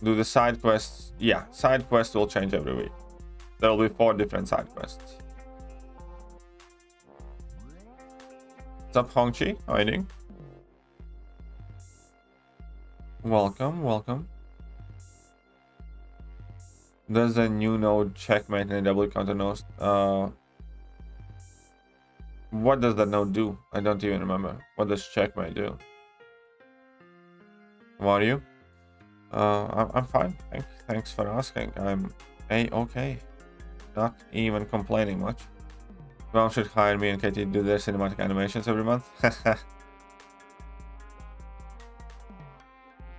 Do the side quests? Yeah, side quests will change every week. There will be 4 different side quests. What's up, Hongchi? How are you doing? Welcome, welcome. Does the new node checkmate and double counter node? What does that node do? I don't even remember. What does checkmate do? How are you? I'm fine. Thanks for asking. I'm A-okay. Not even complaining much. Well, should hire me and Katie to do their cinematic animations every month.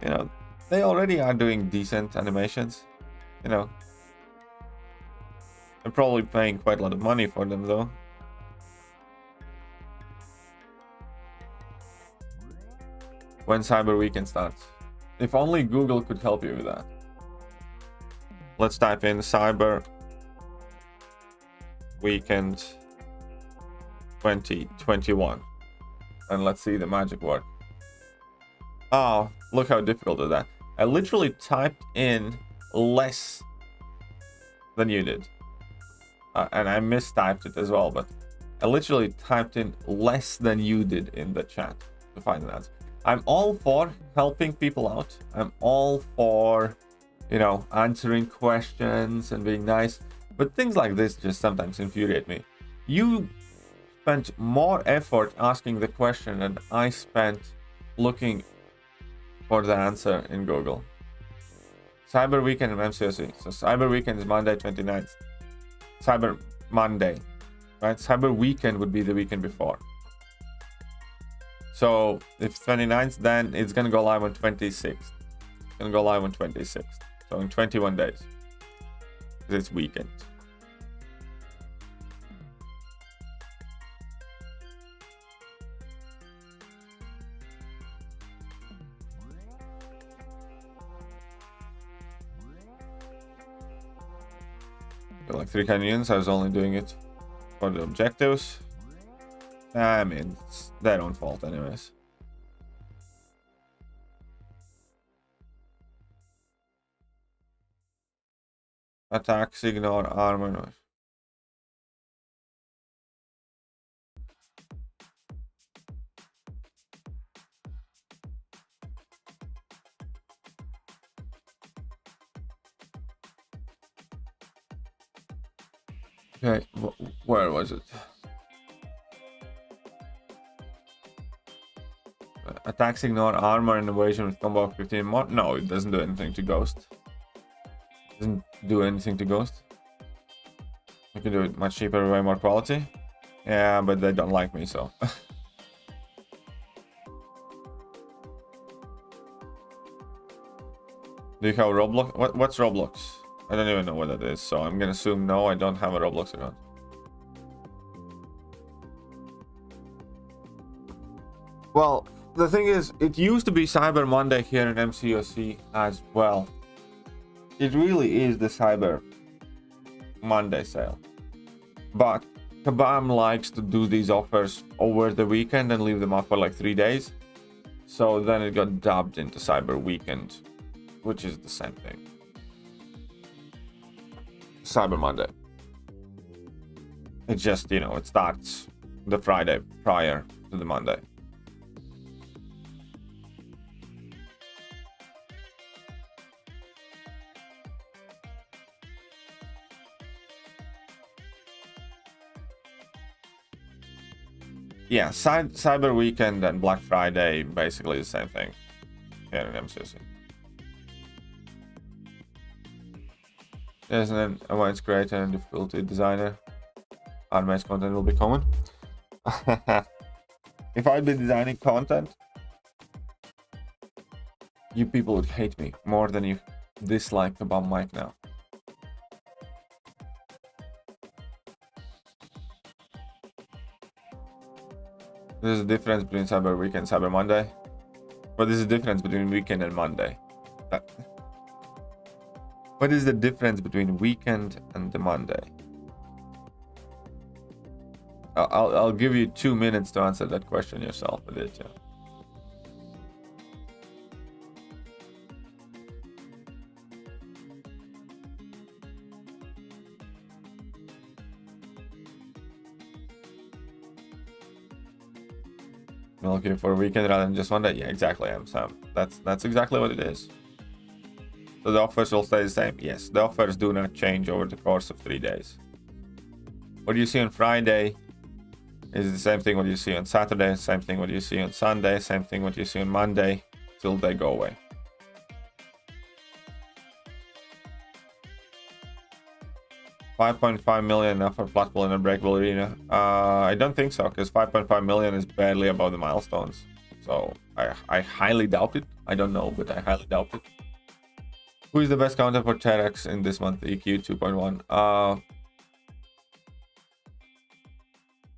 You know, they already are doing decent animations. You know, I'm probably paying quite a lot of money for them though. When Cyber Weekend starts. If only Google could help you with that. Let's type in Cyber Weekend 2021 and let's see the magic work. Oh, look how difficult is that. I literally typed in less than you did, and I mistyped it as well, but I literally typed in less than you did in the chat to find an answer. I'm all for helping people out. I'm all for, you know, answering questions and being nice, but things like this just sometimes infuriate me. You spent more effort asking the question than I spent looking for the answer in Google. Cyber Weekend and MCOC. So Cyber Weekend is Monday 29th. Cyber Monday, right? Cyber Weekend would be the weekend before. So if 29th, then it's gonna go live on 26th. It's gonna go live on 26th. So in 21 days. Because it's weekend. Like 3 canyons, I was only doing it for the objectives. I mean, it's their own fault anyways. Attacks, ignore, armor. Okay, where was it? Attacks, ignore, armor, and evasion with combo of 15 more. No, it doesn't do anything to Ghost. It doesn't do anything to Ghost. You can do it much cheaper, way more quality. Yeah, but they don't like me, so. Do you have Roblox? What's Roblox? I don't even know what that is, so I'm gonna assume no, I don't have a Roblox account. Well, the thing is, it used to be Cyber Monday here in MCOC as well. It really is the Cyber Monday sale. But Kabam likes to do these offers over the weekend and leave them up for like 3 days. So then it got dubbed into Cyber Weekend, which is the same thing. Cyber Monday. It just, you know, it starts the Friday prior to the Monday. Yeah, Cyber Weekend and Black Friday, basically the same thing. here in MCOC. There's an advanced creator and difficulty designer. Automated content will be common. If I'd be designing content, you people would hate me more than you dislike the bum mic now. There's a difference between Cyber Week and Cyber Monday. What is the difference between weekend and Monday? What is the difference between weekend and the Monday? I'll give you 2 minutes to answer that question yourself, Aditya. I'm looking for a weekend rather than just one day. Yeah, exactly, Sam. That's exactly what it is. So the offers will stay the same? Yes, the offers do not change over the course of 3 days. What you see on Friday is the same thing what you see on Saturday, same thing what you see on Sunday, same thing what you see on Monday, till they go away. $5.5 million enough for Flatball in a breakable arena? I don't think so, because 5.5 million is barely above the milestones. So I highly doubt it. I don't know, but I highly doubt it. Who is the best counter for TEDx in this month? EQ 2.1.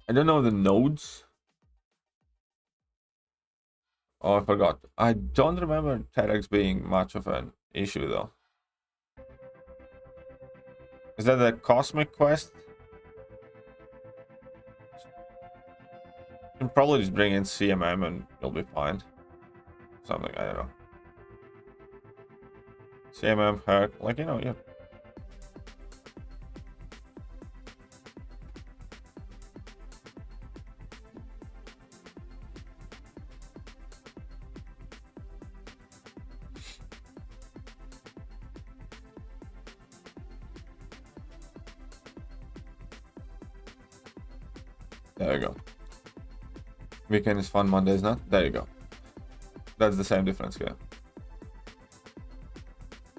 I don't know the nodes. Oh, I forgot. I don't remember TEDx being much of an issue though. Is that the Cosmic Quest? You can probably just bring in CMM and you'll be fine. Something, I don't know. CMM, Herc, like, you know, yeah. There you go. Weekend is fun, Monday is not. There you go. That's the same difference here.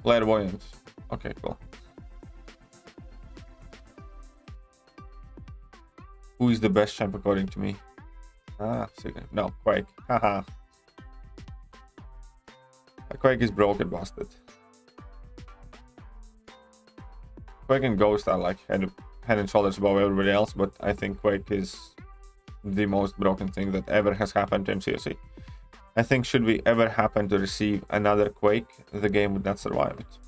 Clairvoyant. Okay, cool. Who is the best champ according to me? Secret. No, Quake. Haha. Quake is broken, busted. Quake and Ghost are like head and shoulders above everybody else, but I think Quake is the most broken thing that ever has happened to MCOC. I think should we ever happen to receive another Quake, the game would not survive it.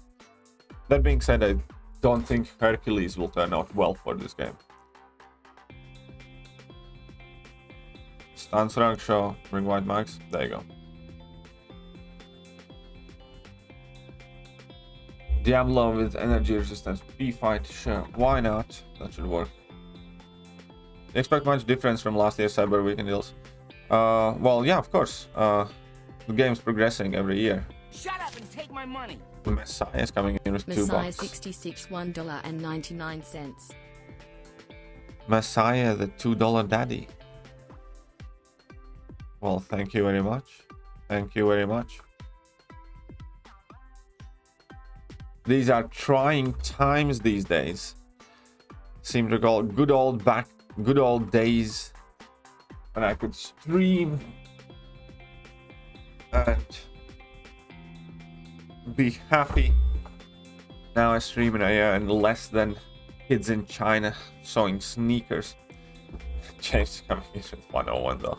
That being said, I don't think Hercules will turn out well for this game. Stance rank show, bring white max, there you go. Diablo with energy resistance, B-fight, sure, why not? That should work. Expect much difference from last year's Cyber Weekend deals? Well, yeah, of course. The game's progressing every year. Shut up and take my money. Messiah is coming in with Messiah $2. 66 $1.99. Messiah, the $2 daddy. Well, thank you very much. Thank you very much. These are trying times these days. Seem to recall good old days when I could stream and be happy. Now I stream and I earn less than kids in China sewing sneakers. James coming in with 101 though.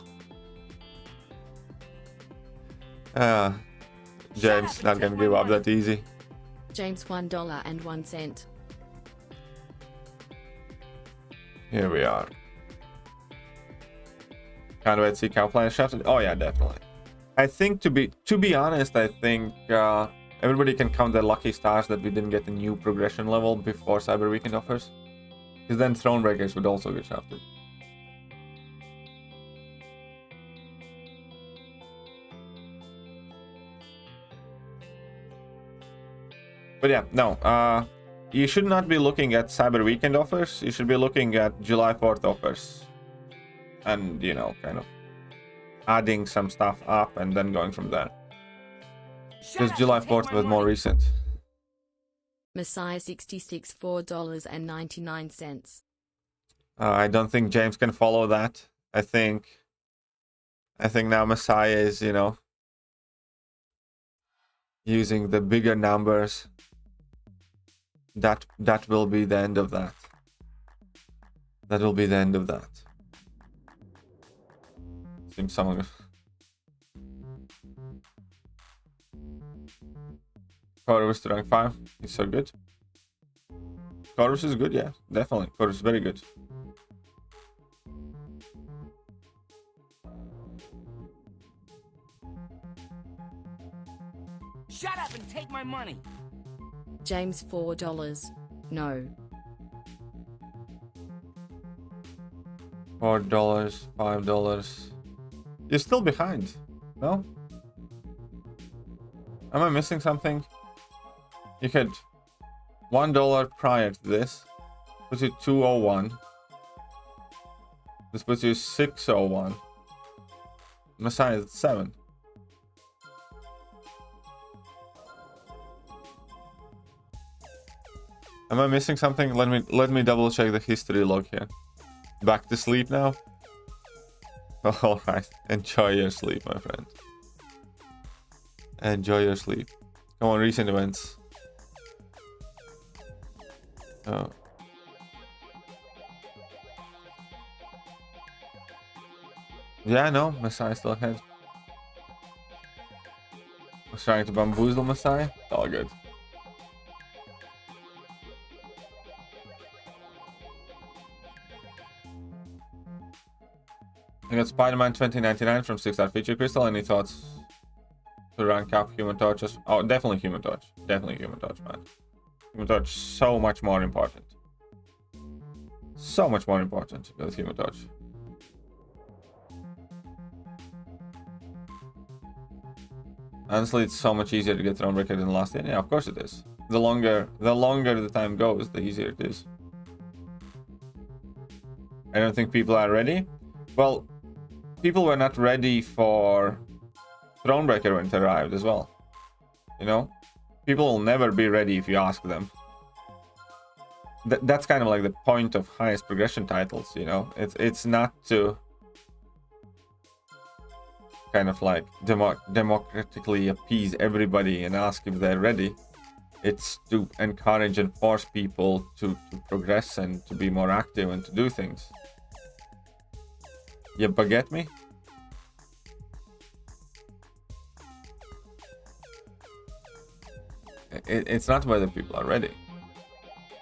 James not gonna give up that easy. James $1.01. Here we are. Can't wait to see Cowplanet Shafted. Oh yeah, definitely. I think to be honest, I think everybody can count their lucky stars that we didn't get a new progression level before Cyber Weekend offers. Because then Thronebreakers would also get shafted. But yeah, no, you should not be looking at Cyber Weekend offers. You should be looking at July 4th offers. And, you know, kind of adding some stuff up and then going from there. Just July 4th was more recent. Messiah 66 $4.99. I don't think James can follow that. I think now Messiah is, you know, using the bigger numbers. That will be the end of that. That will be the end of that. Seems someone. Corvus to rank 5. He's so good. Corvus is good, yeah, definitely. Corvus is very good. Shut up and take my money. James $4. No. $4, $5. You're still behind, no? Am I missing something? You had $1 prior to this. Puts you 201. This puts you 601. Messiah is 7. Am I missing something? Let me double check the history log here. Back to sleep now? All right. Enjoy your sleep, my friend. Enjoy your sleep. Come on, recent events. Oh. Yeah, no, Messiah still ahead. I was trying to bamboozle Messiah. All good. I got Spider-Man 2099 from 6-star feature crystal. Any thoughts to rank up Human Torch? Oh, definitely Human Torch. Definitely Human Torch, man. Human Torch so much more important. So much more important with Human Torch. Honestly, it's so much easier to get Thronebreaker than last year. Yeah, of course it is. The longer the time goes, the easier it is. I don't think people are ready. Well, people were not ready for Thronebreaker when it arrived as well. You know? People will never be ready if you ask them. That's kind of like the point of highest progression titles, you know? It's not to kind of like democratically appease everybody and ask if they're ready. It's to encourage and force people to progress and to be more active and to do things. You baguette me? It's not whether people are ready.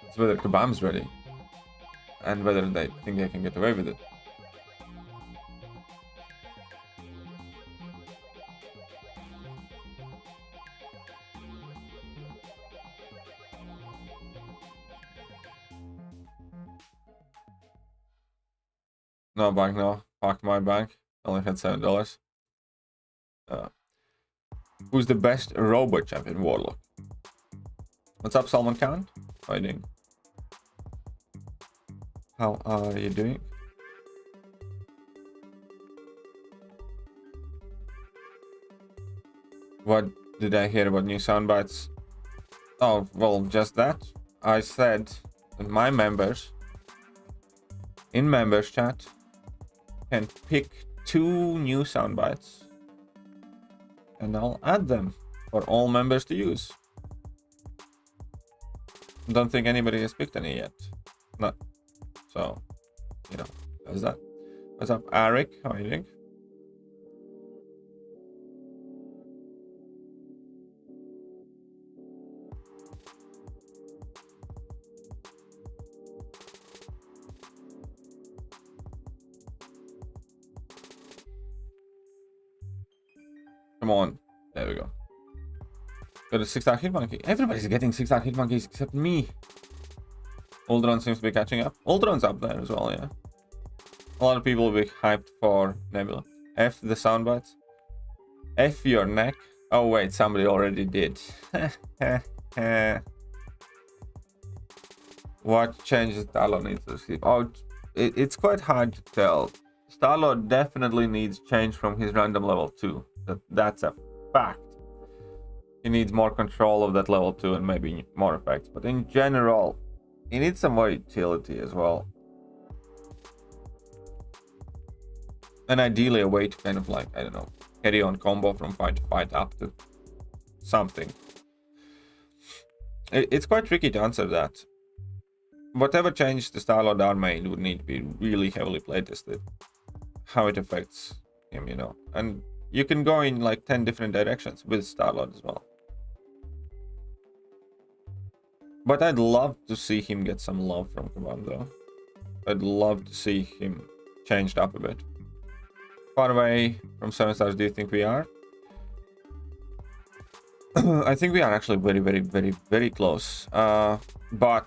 It's whether Kabam's ready. And whether they think they can get away with it. No bank, no. Fuck my bank. Only had $7. Who's the best robot champion? Warlock. What's up, Salman Khan? How are you doing? How are you doing? What did I hear about new soundbites? Oh, well, just that. I said that my members in members chat can pick 2 new soundbites and I'll add them for all members to use. Don't think anybody has picked any yet. No. So, you know, there's that. What's up, Eric? How are you doing? Come on. There we go. Got a 6-star hit monkey. Everybody's getting 6-star hit monkeys except me. Ultron seems to be catching up. Ultron's up there as well, yeah. A lot of people will be hyped for Nebula. F the soundbites. F your neck. Oh wait, somebody already did. What changes Star-Lord needs to receive? Oh, it's quite hard to tell. Star-Lord definitely needs change from his random level 2. That's a fact. he needs more control of that level 2 and maybe more effects. But in general, he needs some more utility as well. And ideally a way to kind of like, I don't know, carry on combo from fight to fight up to something. It's quite tricky to answer that. Whatever change the Star-Lord made would need to be really heavily playtested. How it affects him, you know. And you can go in like 10 different directions with Star-Lord as well. But I'd love to see him get some love from Kabam though. I'd love to see him changed up a bit. Far away from 7 stars do you think we are? I think we are actually very close. But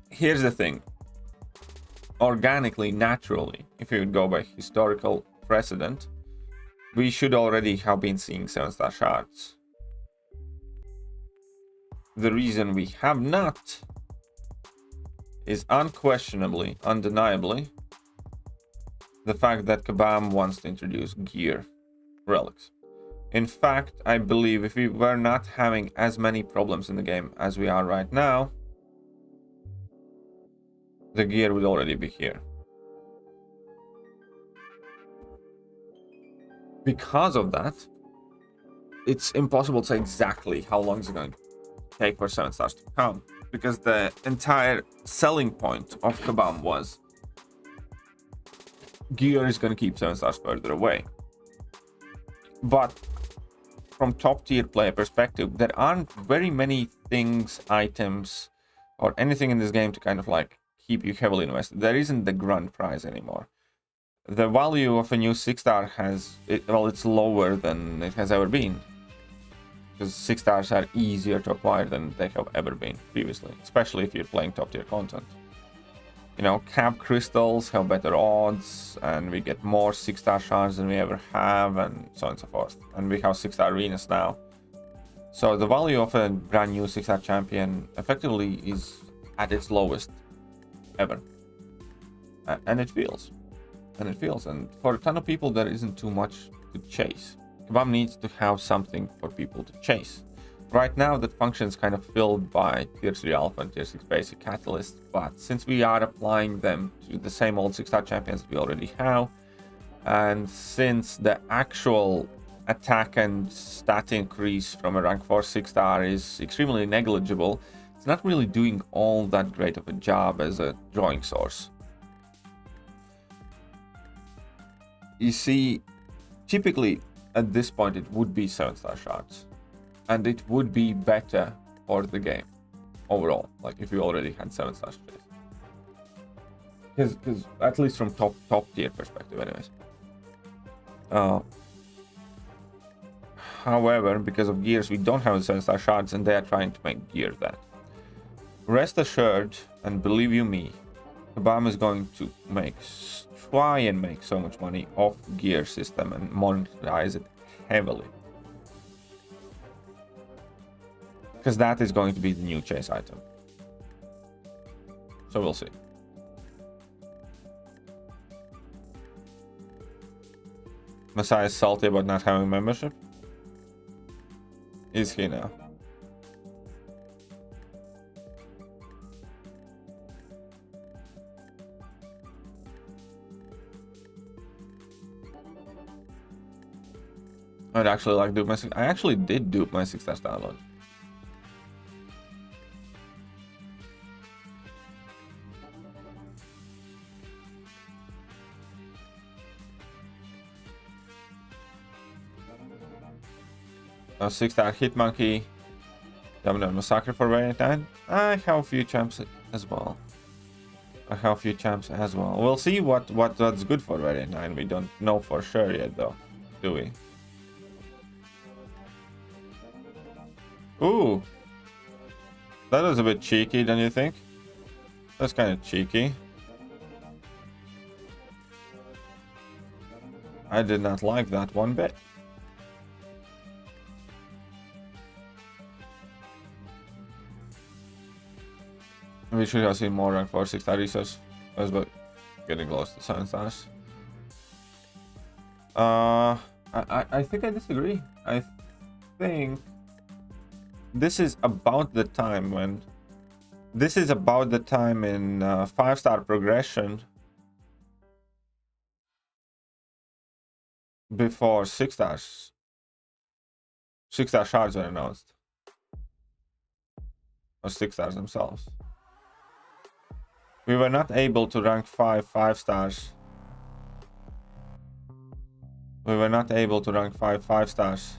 here's the thing. Organically, naturally, if you would go by historical precedent, we should already have been seeing 7-star shards. The reason we have not is unquestionably, undeniably, the fact that Kabam wants to introduce gear relics. In fact, I believe if we were not having as many problems in the game as we are right now, the gear would already be here. Because of that, it's impossible to say exactly how long it's going to take for 7 stars to come, because the entire selling point of Kabam was gear is going to keep 7 stars further away. But from top tier player perspective, there aren't very many things, items, or anything in this game to kind of like keep you heavily invested. There isn't the grand prize anymore. The value of a new 6-star it's lower than it has ever been, because 6 stars are easier to acquire than they have ever been previously, especially if you're playing top tier content. You know, cap crystals have better odds, and we get more 6-star shards than we ever have, and so on and so forth. And we have 6-star arenas now. So the value of a brand new 6-star champion effectively is at its lowest ever. And it feels. And for a ton of people, there isn't too much to chase. Kabam needs to have something for people to chase. Right now, that function is kind of filled by Tier 3 Alpha and Tier 6 Basic Catalysts, but since we are applying them to the same old 6-star champions we already have, and since the actual attack and stat increase from a rank 4 6-star is extremely negligible, it's not really doing all that great of a job as a drawing source. You see, typically at this point it would be 7-star shards. And it would be better for the game overall, like if you already had 7-star chase. Because at least from top tier perspective, anyways. However, because of gears, we don't have the 7-star shards, and they are trying to make gear that. Rest assured, and believe you me, Kabam is going to try and make so much money off gear system and monetize it heavily. Because that is going to be the new chase item. So we'll see. Messiah is salty about not having membership. Is he now? I'd actually like to do my... I actually did do my 6-star download. A 6-star Hitmonkey, Dominant Massacre for variant 9. I have a few champs as well. We'll see what's good for variant 9. We don't know for sure yet though, do we? Ooh, that was a bit cheeky, don't you think? That's kind of cheeky. I did not like that one bit. We should have seen more rank 4 6-star research as well, getting close to 7 stars. I think I disagree. think this is about the time when... This is about the time in 5-star progression before 6 stars. 6-star shards were announced. Or 6 stars themselves. We were not able to rank 5 stars. We were not able to rank 5 stars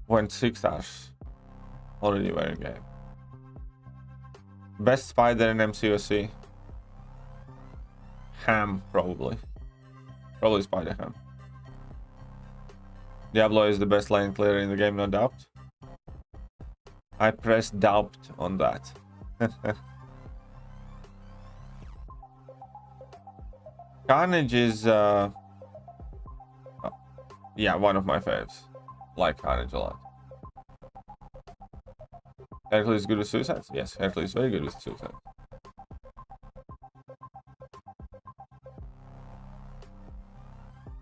when 6 stars already were in game. Best spider in MCOC. Ham, probably. Probably Spider Ham. Diablo is the best lane clearer in the game, no doubt. I pressed doubt on that. Carnage is yeah, one of my faves. Like Carnage a lot. Hercules is good with suicides? Yes, Hercules is very good with suicides.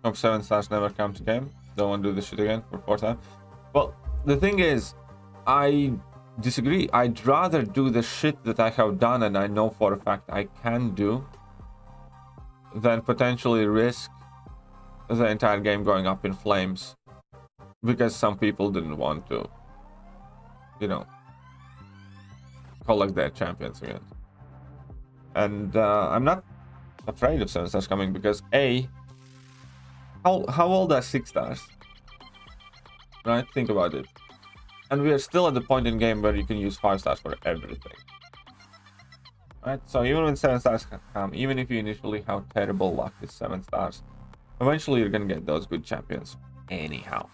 Hope 7 stars never come to game. Don't want to do this shit again for 4th time. Well, the thing is, I disagree. I'd rather do the shit that I have done and I know for a fact I can do than potentially risk the entire game going up in flames because some people didn't want to, you know, collect their champions again. And I'm not afraid of 7 stars coming because A, how old are 6 stars? Right? Think about it. And we are still at the point in game where you can use 5 stars for everything. Right? So even when 7 stars come, even if you initially have terrible luck with 7 stars, eventually you're gonna get those good champions anyhow.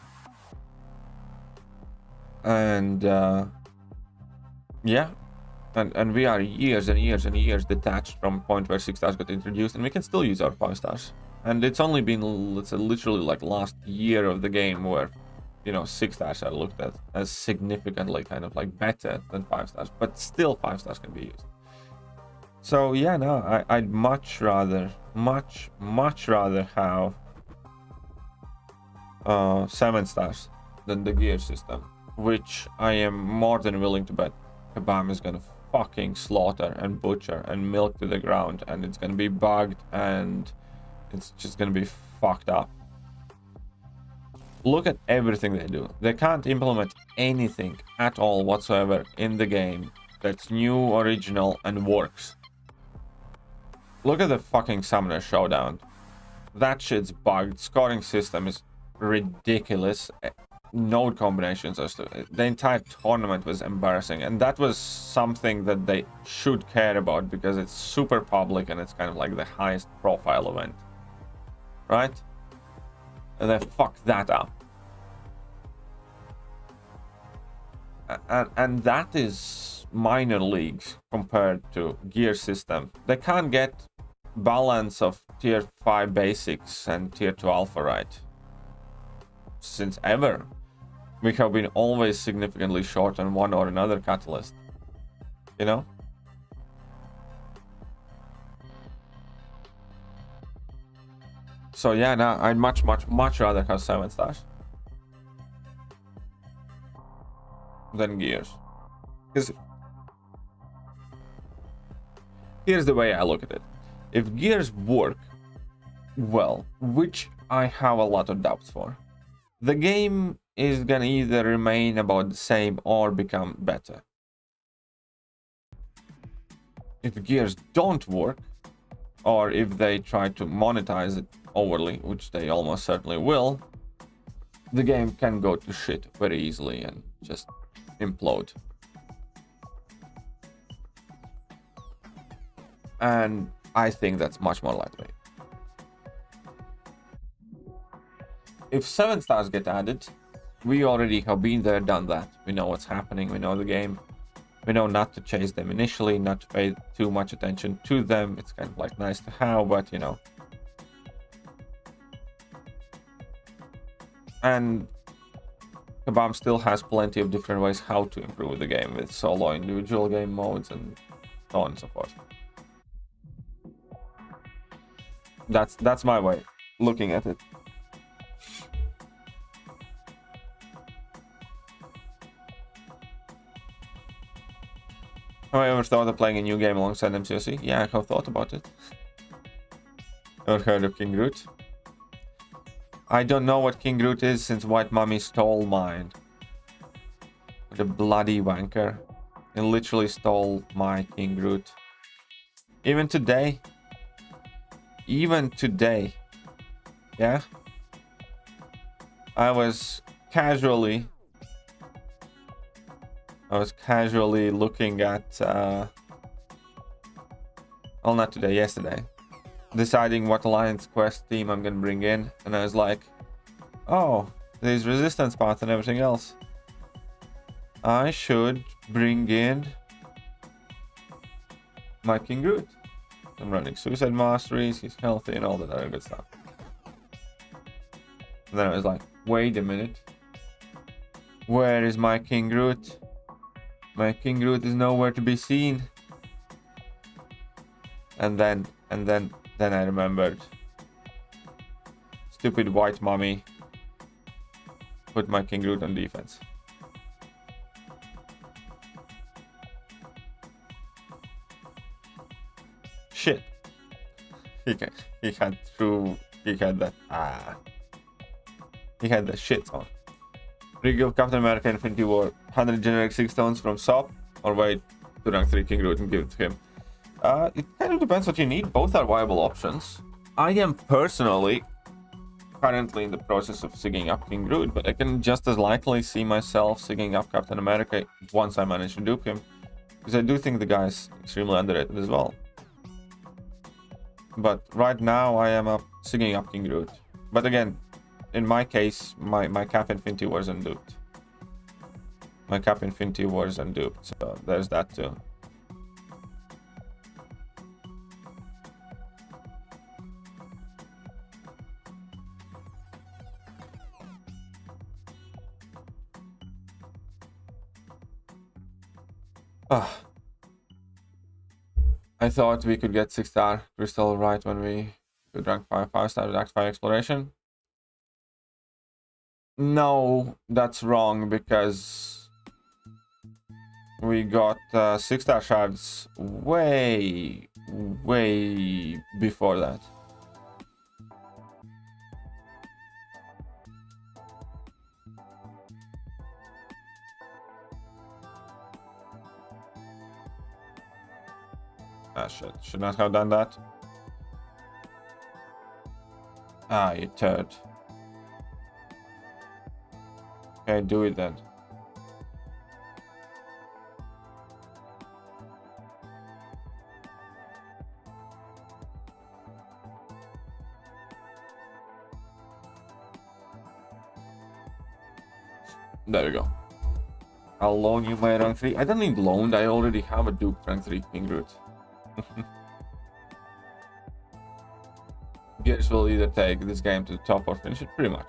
And yeah. And we are years and years and years detached from the point where 6 stars got introduced, and we can still use our 5 stars. And it's only been, let's say, literally like last year of the game where, you know, 6 stars are looked at as significantly kind of like better than 5 stars, but still 5 stars can be used. So yeah, no, I'd much rather have 7 stars than the gear system, which I am more than willing to bet Kabam is gonna fucking slaughter and butcher and milk to the ground, and it's gonna be bugged and it's just gonna be fucked up. Look at everything they do. They can't implement anything at all whatsoever in the game that's new, original, and works. Look at the fucking Summoner Showdown. That shit's bugged. Scoring system is ridiculous. Node combinations are still... The entire tournament was embarrassing, and that was something that they should care about because it's super public and it's kind of like the highest profile event. Right? And they fucked that up. And that is minor leagues compared to gear system. They can't get balance of tier 5 basics and tier 2 alpha right since ever. We have been always significantly short on one or another catalyst, you know? So yeah, no, I'd much rather have 7 stars than gears. Because here's the way I look at it. If gears work well, which I have a lot of doubts for, the game is gonna either remain about the same or become better. If gears don't work, or if they try to monetize it overly, which they almost certainly will, the game can go to shit very easily and just implode. And I think that's much more likely. If 7 stars get added, we already have been there, done that. We know what's happening, we know the game. We know not to chase them initially, not to pay too much attention to them. It's kind of like nice to have, but you know. And Kabam still has plenty of different ways how to improve the game with solo individual game modes and so on and so forth. That's my way looking at it. Have I ever thought of playing a new game alongside MCOC? Yeah, I have thought about it. Ever heard of King Groot? I don't know what King Groot is since White Mummy stole mine. The bloody wanker. He literally stole my King Groot. Even today. Yeah? I was casually looking at well, not today, yesterday, deciding what Alliance Quest team I'm gonna bring in, and I was like, oh, there's resistance path and everything else. I should bring in my King Groot. I'm running Suicide Masteries, he's healthy and all that other good stuff. And then I was like, wait a minute. Where is my King Groot? My King Groot is nowhere to be seen. And then I remembered. Stupid White Mummy put my King Groot on defense. Shit. He had that shit on. Regive Captain America Infinity War 100 generic 6 stones from SOP, or wait to rank 3 King Groot and give it to him. It kind of depends what you need. Both are viable options. I am personally currently in the process of sigging up King Groot, but I can just as likely see myself sigging up Captain America once I manage to dupe him, because I do think the guy's extremely underrated as well. But right now I am sigging up King Groot. But again, in my case, my Cap Infinity War is unduped. So there's that too. I thought we could get 6-star crystal right when we could rank 5-star with Act 5 exploration. No, that's wrong, because we got 6-star shards way before that. Ah, shit. Should not have done that. Ah, you turd. Okay, do it then. There you go. I'll loan you my rank 3. I don't need loaned, I already have a duped rank 3 King Groot. Gears will either take this game to the top or finish it, pretty much.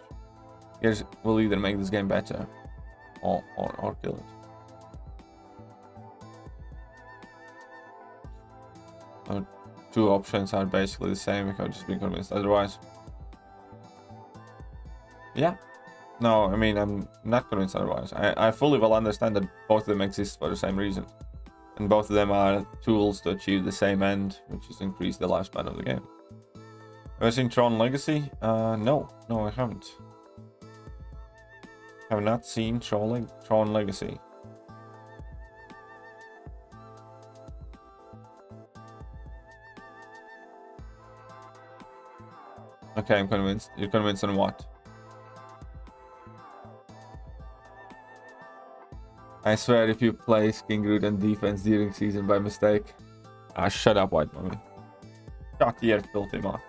Gears will either make this game better or kill it. Our two options are basically the same, we have just been convinced otherwise. Yeah. No, I mean, I'm not convinced otherwise. I fully well understand that both of them exist for the same reason. And both of them are tools to achieve the same end, which is increase the lifespan of the game. Have I seen Tron Legacy? No, I haven't. Have not seen Tron Legacy. Okay, I'm convinced. You're convinced on what? I swear if you place King Groot on defense during season by mistake. Ah, shut up, White Mummy. Shut the earth, filthy man.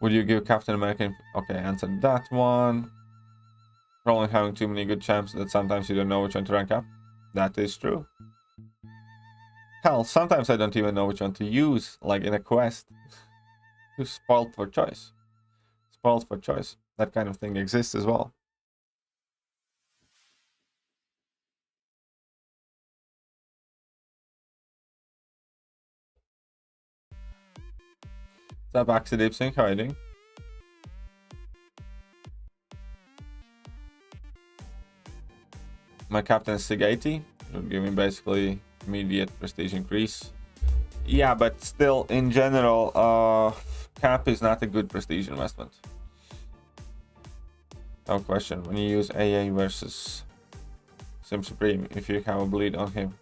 Would you give Captain America... Okay, answered that one. Probably having too many good champs that sometimes you don't know which one to rank up. That is true. Hell, sometimes I don't even know which one to use, like in a quest. Too spoiled for choice. Spoiled for choice. That kind of thing exists as well. What's up, Axidipsync? How are you doing? My captain is Sig 80. It'll give me basically immediate prestige increase. Yeah, but still, in general, cap is not a good prestige investment. No question. When you use AA versus Sim Supreme, if you have a bleed on him.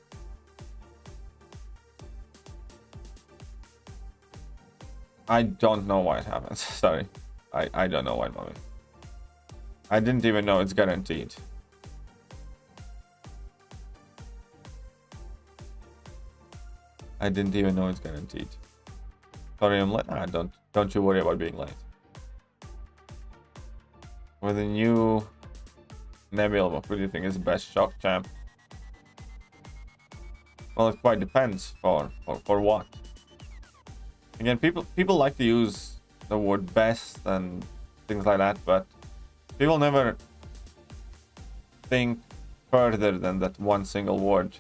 I don't know why it happens. Sorry. I don't know why, mommy. I didn't even know it's guaranteed. I didn't even know it's guaranteed. Sorry, I'm late. Nah, don't you worry about being late. With a new Nebula, what do you think is the best shock champ? Well, it quite depends for what. Again, people like to use the word best and things like that, but people never think further than that one single word,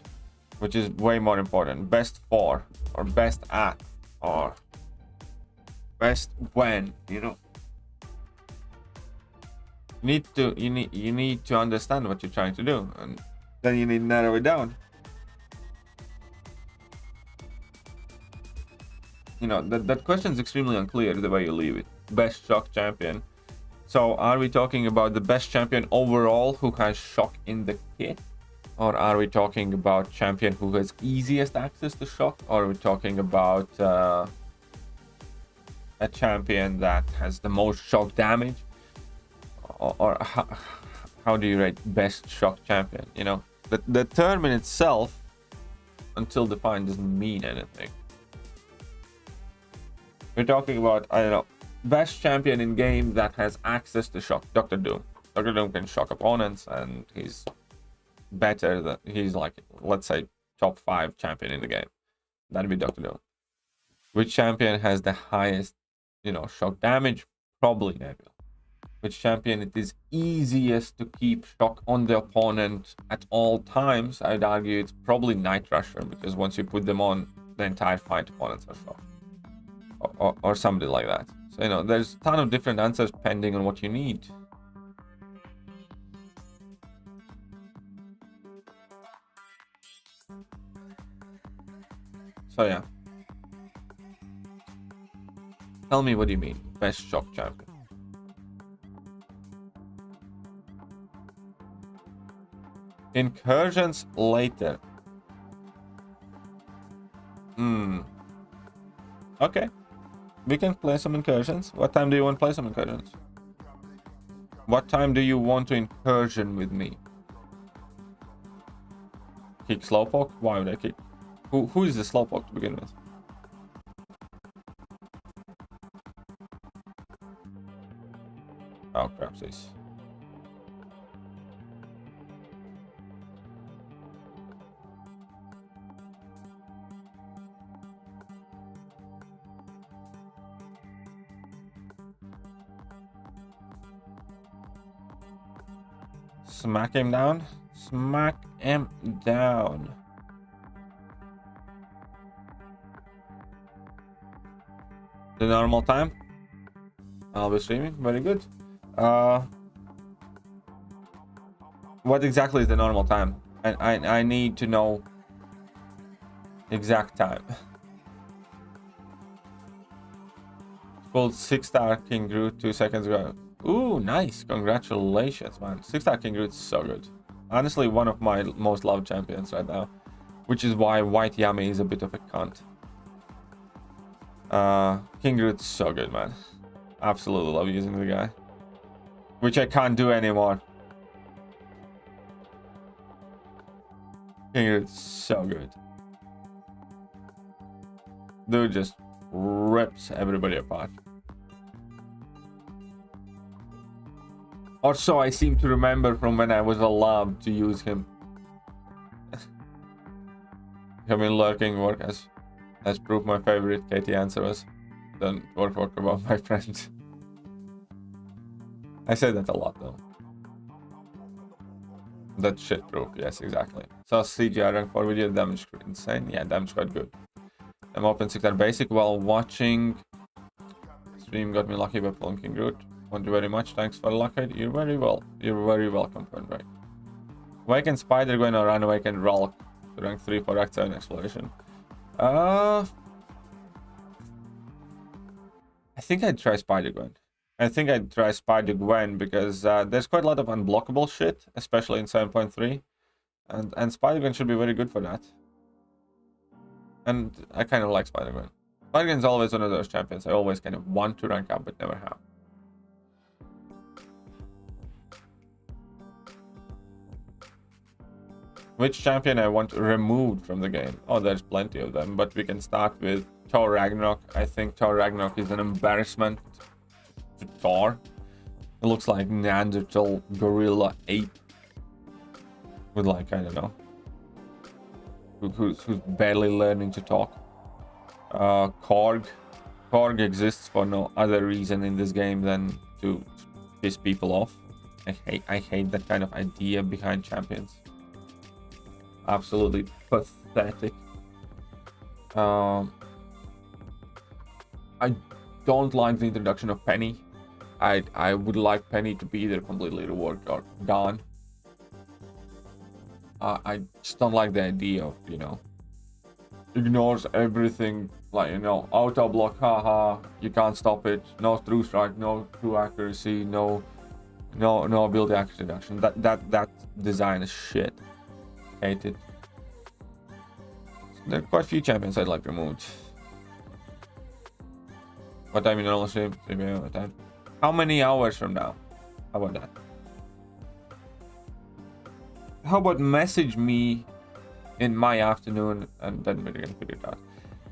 which is way more important. Best for, or best at, or best when, you know. You need to understand what you're trying to do, and then you need to narrow it down. You know, that question is extremely unclear the way you leave it. Best shock champion. So are we talking about the best champion overall who has shock in the kit? Or are we talking about champion who has easiest access to shock? Or are we talking about a champion that has the most shock damage? Or how do you rate best shock champion? You know, the term in itself, until defined, doesn't mean anything. We're talking about, I don't know, best champion in game that has access to shock. Dr. Doom. Dr. Doom can shock opponents, and he's better than, he's like, let's say, top 5 champion in the game. That'd be Dr. Doom. Which champion has the highest, you know, shock damage? Probably Nebula. Which champion it is easiest to keep shock on the opponent at all times? I'd argue it's probably Night Rusher, because once you put them on, the entire fight opponents are shocked. Or somebody like that. So, you know, there's a ton of different answers depending on what you need. So yeah. Tell me, what do you mean? Best shock champion. Incursions later. Okay. We can play some incursions. What time do you want to play some incursions? What time do you want to incursion with me? Kick Slowpoke? Why would I kick? Who is the Slowpoke to begin with? Oh, crapsies. Smack him down. Smack him down. The normal time. I'll be streaming. Very good. What exactly is the normal time? I need to know exact time. Pulled 6-star King Groot 2 seconds ago. Ooh, nice. Congratulations, man. 6-star King Groot's so good. Honestly, one of my most loved champions right now. Which is why White Yami is a bit of a cunt. King Groot's so good, man. Absolutely love using the guy. Which I can't do anymore. King Groot's so good. Dude just rips everybody apart. Or so I seem to remember from when I was allowed to use him. I mean, lurking work has proved my favorite KT answer was, don't work about my friends. I say that a lot though. That shit proof, yes, exactly. So CGI rank 4 video, damage insane. Yeah, damage quite good. I'm open 6-star basic while watching. Stream got me lucky by pulling King Groot. Thank you very much. Thanks for the luck. You're very welcome, Comrade. Awaken Spider Gwen or Unawakened Rolk to rank 3 for Act 7 exploration. I think I'd try Spider Gwen. I think I'd try Spider Gwen because there's quite a lot of unblockable shit, especially in 7.3. And Spider Gwen should be very good for that. And I kind of like Spider Gwen. Spider Gwen's always one of those champions I always kind of want to rank up but never have. Which champion I want removed from the game? Oh, there's plenty of them, but we can start with Thor Ragnarok. I think Thor Ragnarok is an embarrassment to Thor. It looks like Neanderthal gorilla ape with, like, I don't know, who's barely learning to talk. Korg exists for no other reason in this game than to piss people off. I hate that kind of idea behind champions. Absolutely pathetic. I don't like the introduction of Penny. I would like Penny to be either completely reworked or gone. I just don't like the idea of, you know, ignores everything, like, you know, auto block, haha, you can't stop it, no true strike, no true accuracy, no ability accuracy reduction. That design is shit. Hate it. There are quite a few champions I'd like removed. What time in normal stream? 3 p.m. what time? How many hours from now? How about that? How about message me in my afternoon and then we're gonna figure it out.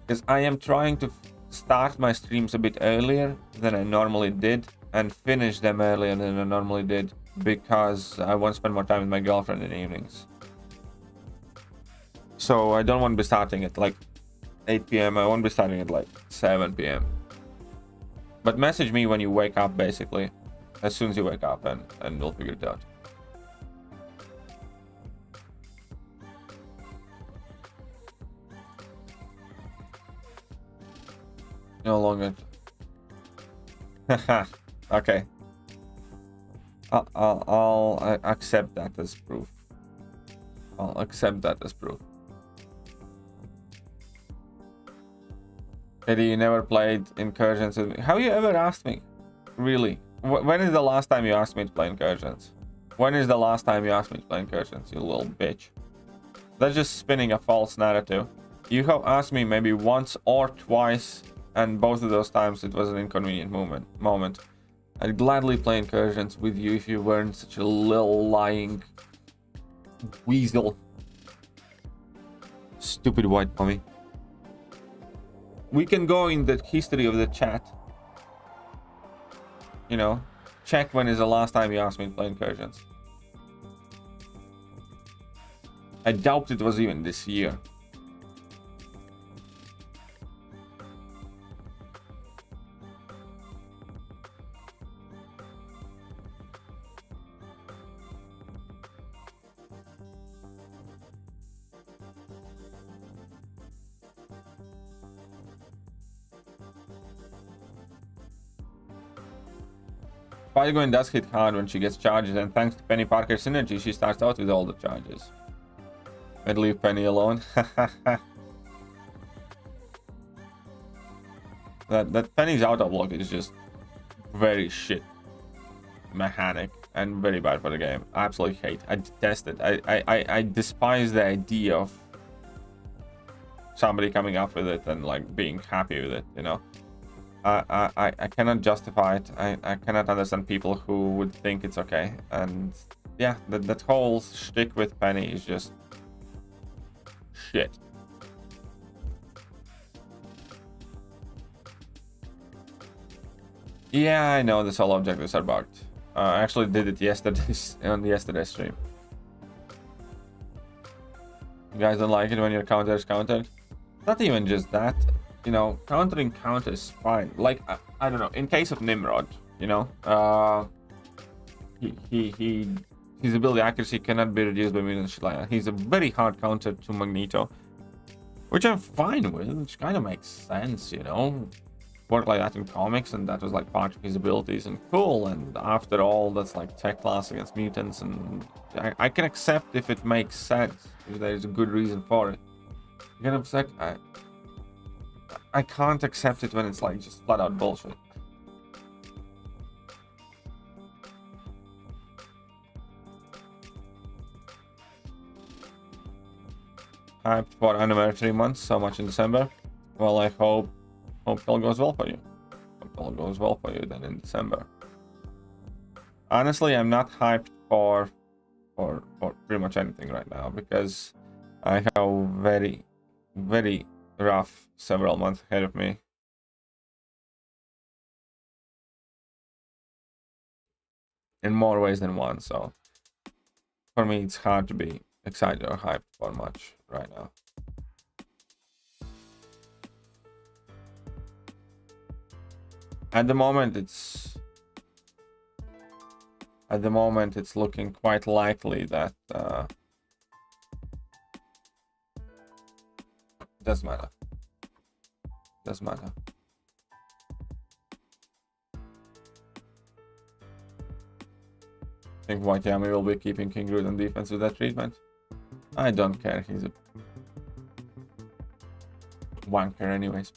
Because I am trying to start my streams a bit earlier than I normally did and finish them earlier than I normally did because I want to spend more time with my girlfriend in the evenings. So I don't want to be starting at like 8 p.m. I won't be starting at like 7 p.m. But message me when you wake up, basically. As soon as you wake up, and we'll figure it out. No longer. Okay. I'll accept that as proof. I'll accept that as proof. Eddie, you never played Incursions with me. Have you ever asked me? Really? When is the last time you asked me to play Incursions? When is the last time you asked me to play Incursions, you little bitch? That's just spinning a false narrative. You have asked me maybe once or twice, and both of those times it was an inconvenient moment. I'd gladly play Incursions with you if you weren't such a little lying weasel. Stupid white mommy. We can go in the history of the chat. You know, check when is the last time you asked me to play Incursions. I doubt it was even this year. Spider-Gwen does hit hard when she gets charges, and thanks to Penny Parker's synergy, she starts out with all the charges. I'd leave Penny alone. that Penny's auto block is just very shit mechanic and very bad for the game. I absolutely hate. I detest it. I despise the idea of somebody coming up with it and like being happy with it, you know. I cannot justify it. I cannot understand people who would think it's okay. And yeah, that whole shtick with Penny is just shit. Yeah, I know the solo objectives are bugged. I actually did it yesterday on yesterday's stream. You guys don't like it when your counter is countered? Not even just that. You know, countering counters fine. Like I don't know. In case of Nimrod, you know, his ability accuracy cannot be reduced by million shit like that. He's a very hard counter to Magneto, which I'm fine with. Which kind of makes sense, you know. work like that in comics, and that was like part of his abilities and cool. And after all, that's like tech class against mutants, and I can accept if it makes sense, if there is a good reason for it. Again, I'm like, I can't accept it when it's like just flat out bullshit. Hyped for anniversary month so much in December. Well, I hope it all goes well for you. Hope it all goes well for you then in December. Honestly, I'm not hyped for pretty much anything right now, because I have very, very rough several months ahead of me. In more ways than one, so for me it's hard to be excited or hyped for much right now. At the moment it's looking quite likely that doesn't matter. Doesn't matter. Think White Yami will be keeping King Groot on defense with that treatment? I don't care, he's a wanker anyways.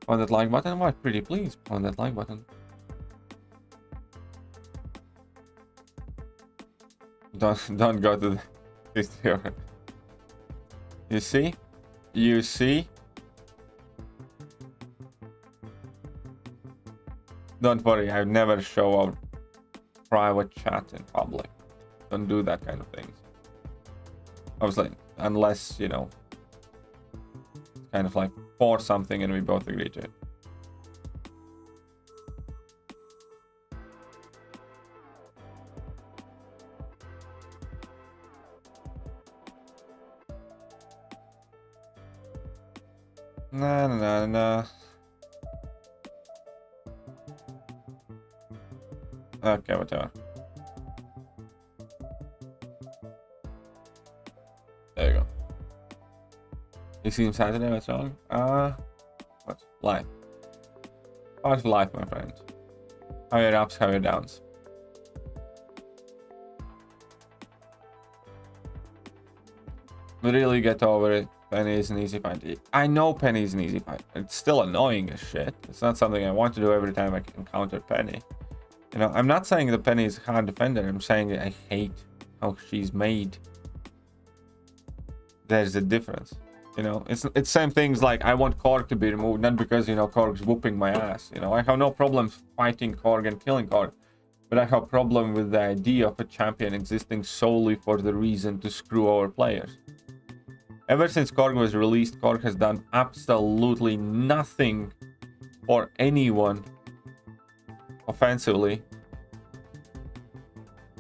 On that like button, why pretty please, on that like button. Don't go to this here. You see? You see? Don't worry, I never show a private chat in public. Don't do that kind of things. Obviously, unless, you know, it's kind of like for something and we both agree to it. Nah. Okay, whatever. There you go. You see him Saturday, what's wrong? What's life? Part of life, my friend. How are your ups, how are your downs? Really get over it. Penny is an easy fight. I know Penny is an easy fight. It's still annoying as shit. It's not something I want to do every time I encounter Penny. You know, I'm not saying that Penny is a hard defender. I'm saying that I hate how she's made. There's a difference. You know, it's same things like I want Korg to be removed, not because, you know, Korg's whooping my ass. You know, I have no problem fighting Korg and killing Korg. But I have a problem with the idea of a champion existing solely for the reason to screw over players. Ever since Korg was released, Korg has done absolutely nothing for anyone offensively.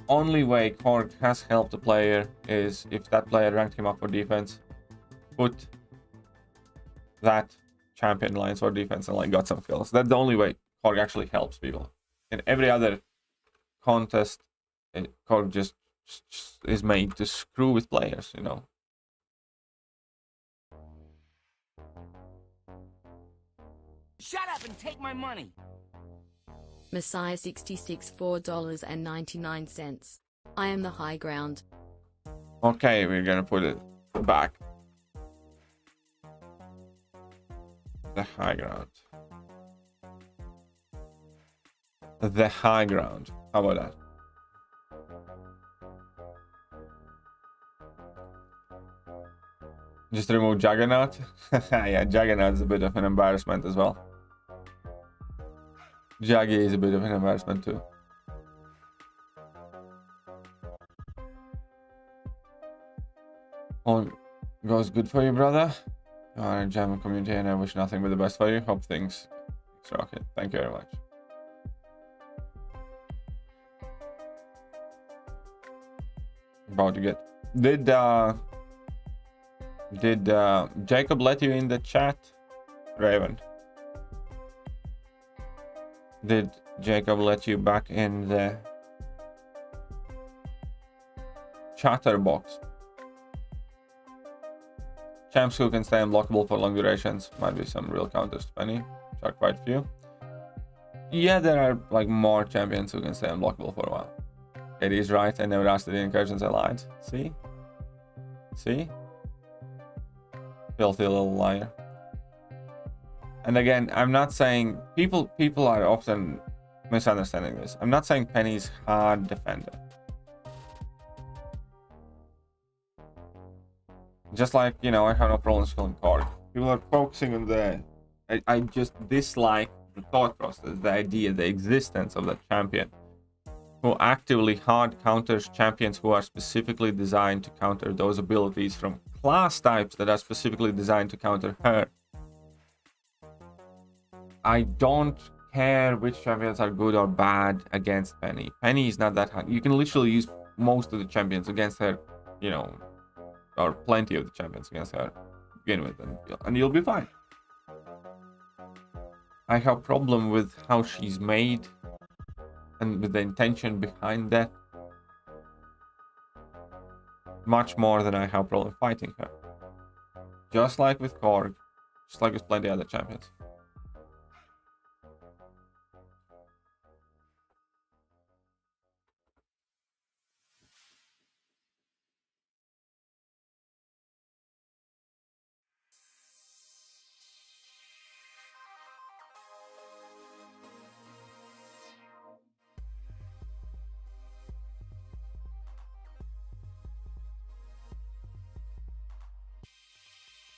Only way Korg has helped a player is if that player ranked him up for defense, put that champion lines for defense and like got some kills. That's the only way Korg actually helps people. In every other contest, Korg just is made to screw with players, you know. Shut up and take my money. Messiah 66 $4.99. I am the high ground. Okay, we're gonna put it back. The high ground. The high ground. How about that? Just remove Juggernaut? Yeah, Juggernaut is a bit of an embarrassment as well. Jaggy is a bit of an embarrassment too. All goes good for you, brother. You are a German community and I wish nothing but the best for you. Hope things rocket. Thank you very much. About to get... Did Jacob let you in the chat? Raven. Did Jacob let you back in the chatter box? Champs who can stay unblockable for long durations. Might be some real counters to Penny. which are quite few. Yeah, there are like more champions who can stay unblockable for a while. It is right, I never asked the incursions, I lied. See? See? Filthy little liar. And again, I'm not saying... People are often misunderstanding this. I'm not saying Penny's hard defender. Just like, you know, I have no problem killing Korg. People are focusing on the... I just dislike the thought process, the idea, the existence of that champion who actively hard counters champions who are specifically designed to counter those abilities from class types that are specifically designed to counter her. I don't care which champions are good or bad against Penny. Penny is not that hard. You can literally use most of the champions against her, you know, or plenty of the champions against her to begin with, and you'll be fine. I have a problem with how she's made and with the intention behind that much more than I have a problem fighting her. Just like with Korg, just like with plenty of other champions.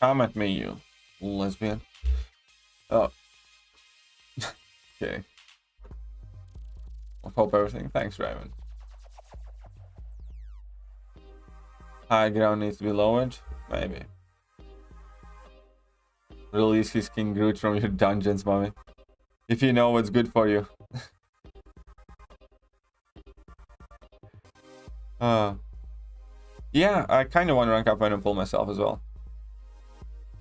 Come at me, you lesbian. Oh. Okay. I hope everything. Thanks, Raven. High ground needs to be lowered? Maybe. Release his King Groot from your dungeons, mommy. If you know what's good for you. Yeah, I kind of want to rank up Venom Pool myself as well.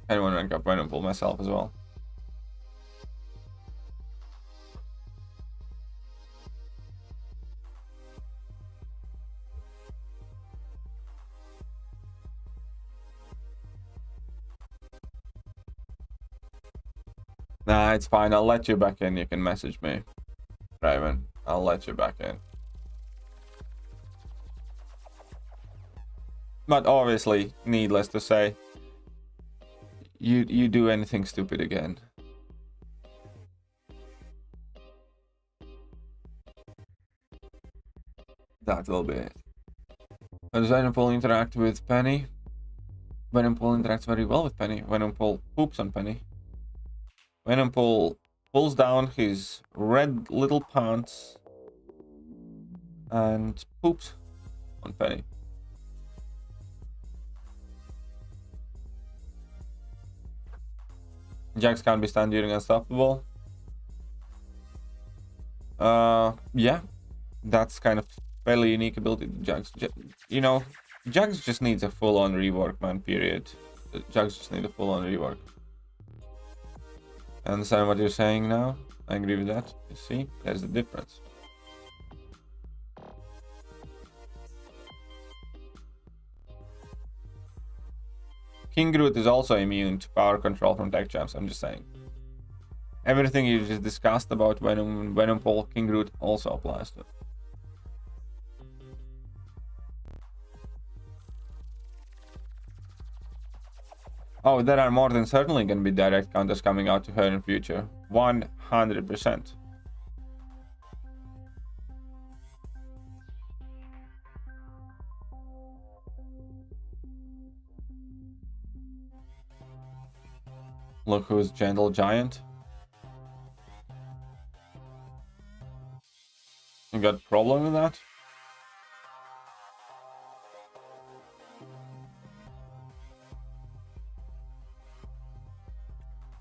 I want to rank up Venom Pool myself as well. Nah, it's fine. I'll let you back in. You can message me, Raven. I'll let you back in. But obviously, needless to say, you do anything stupid again. That will be it. How does Venom Pool interact with Penny? Venom Pool interacts very well with Penny. Venom Pool poops on Penny. Venom Pool pulls down his red little pants and poops on Penny. Jax can't be stunned during Unstoppable. Yeah, that's kind of fairly unique ability to Jax. You know, Jax just needs a full-on rework, man, period. Jax just needs a full-on rework. I understand what you're saying now. I agree with that. You see, there's the difference. King Groot is also immune to power control from tech champs, I'm just saying. Everything you just discussed about Venom Pool, King Groot also applies to it. Oh, there are more than certainly going to be direct counters coming out to her in future. 100%. Look who's Gentle Giant. You got a problem with that?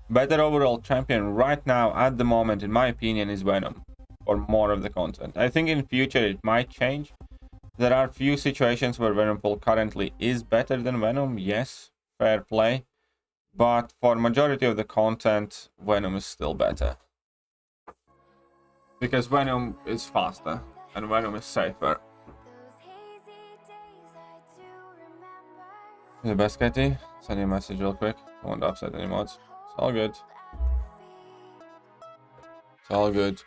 Better overall champion right now at the moment, in my opinion, is Venom. For more of the content. I think in future it might change. There are few situations where Venom Pool currently is better than Venom. Yes, fair play. But for majority of the content, Venom is still better. Because Venom is faster and Venom is safer. The best, Katie? Send you a message real quick. I won't upset any mods. It's all good. It's all good.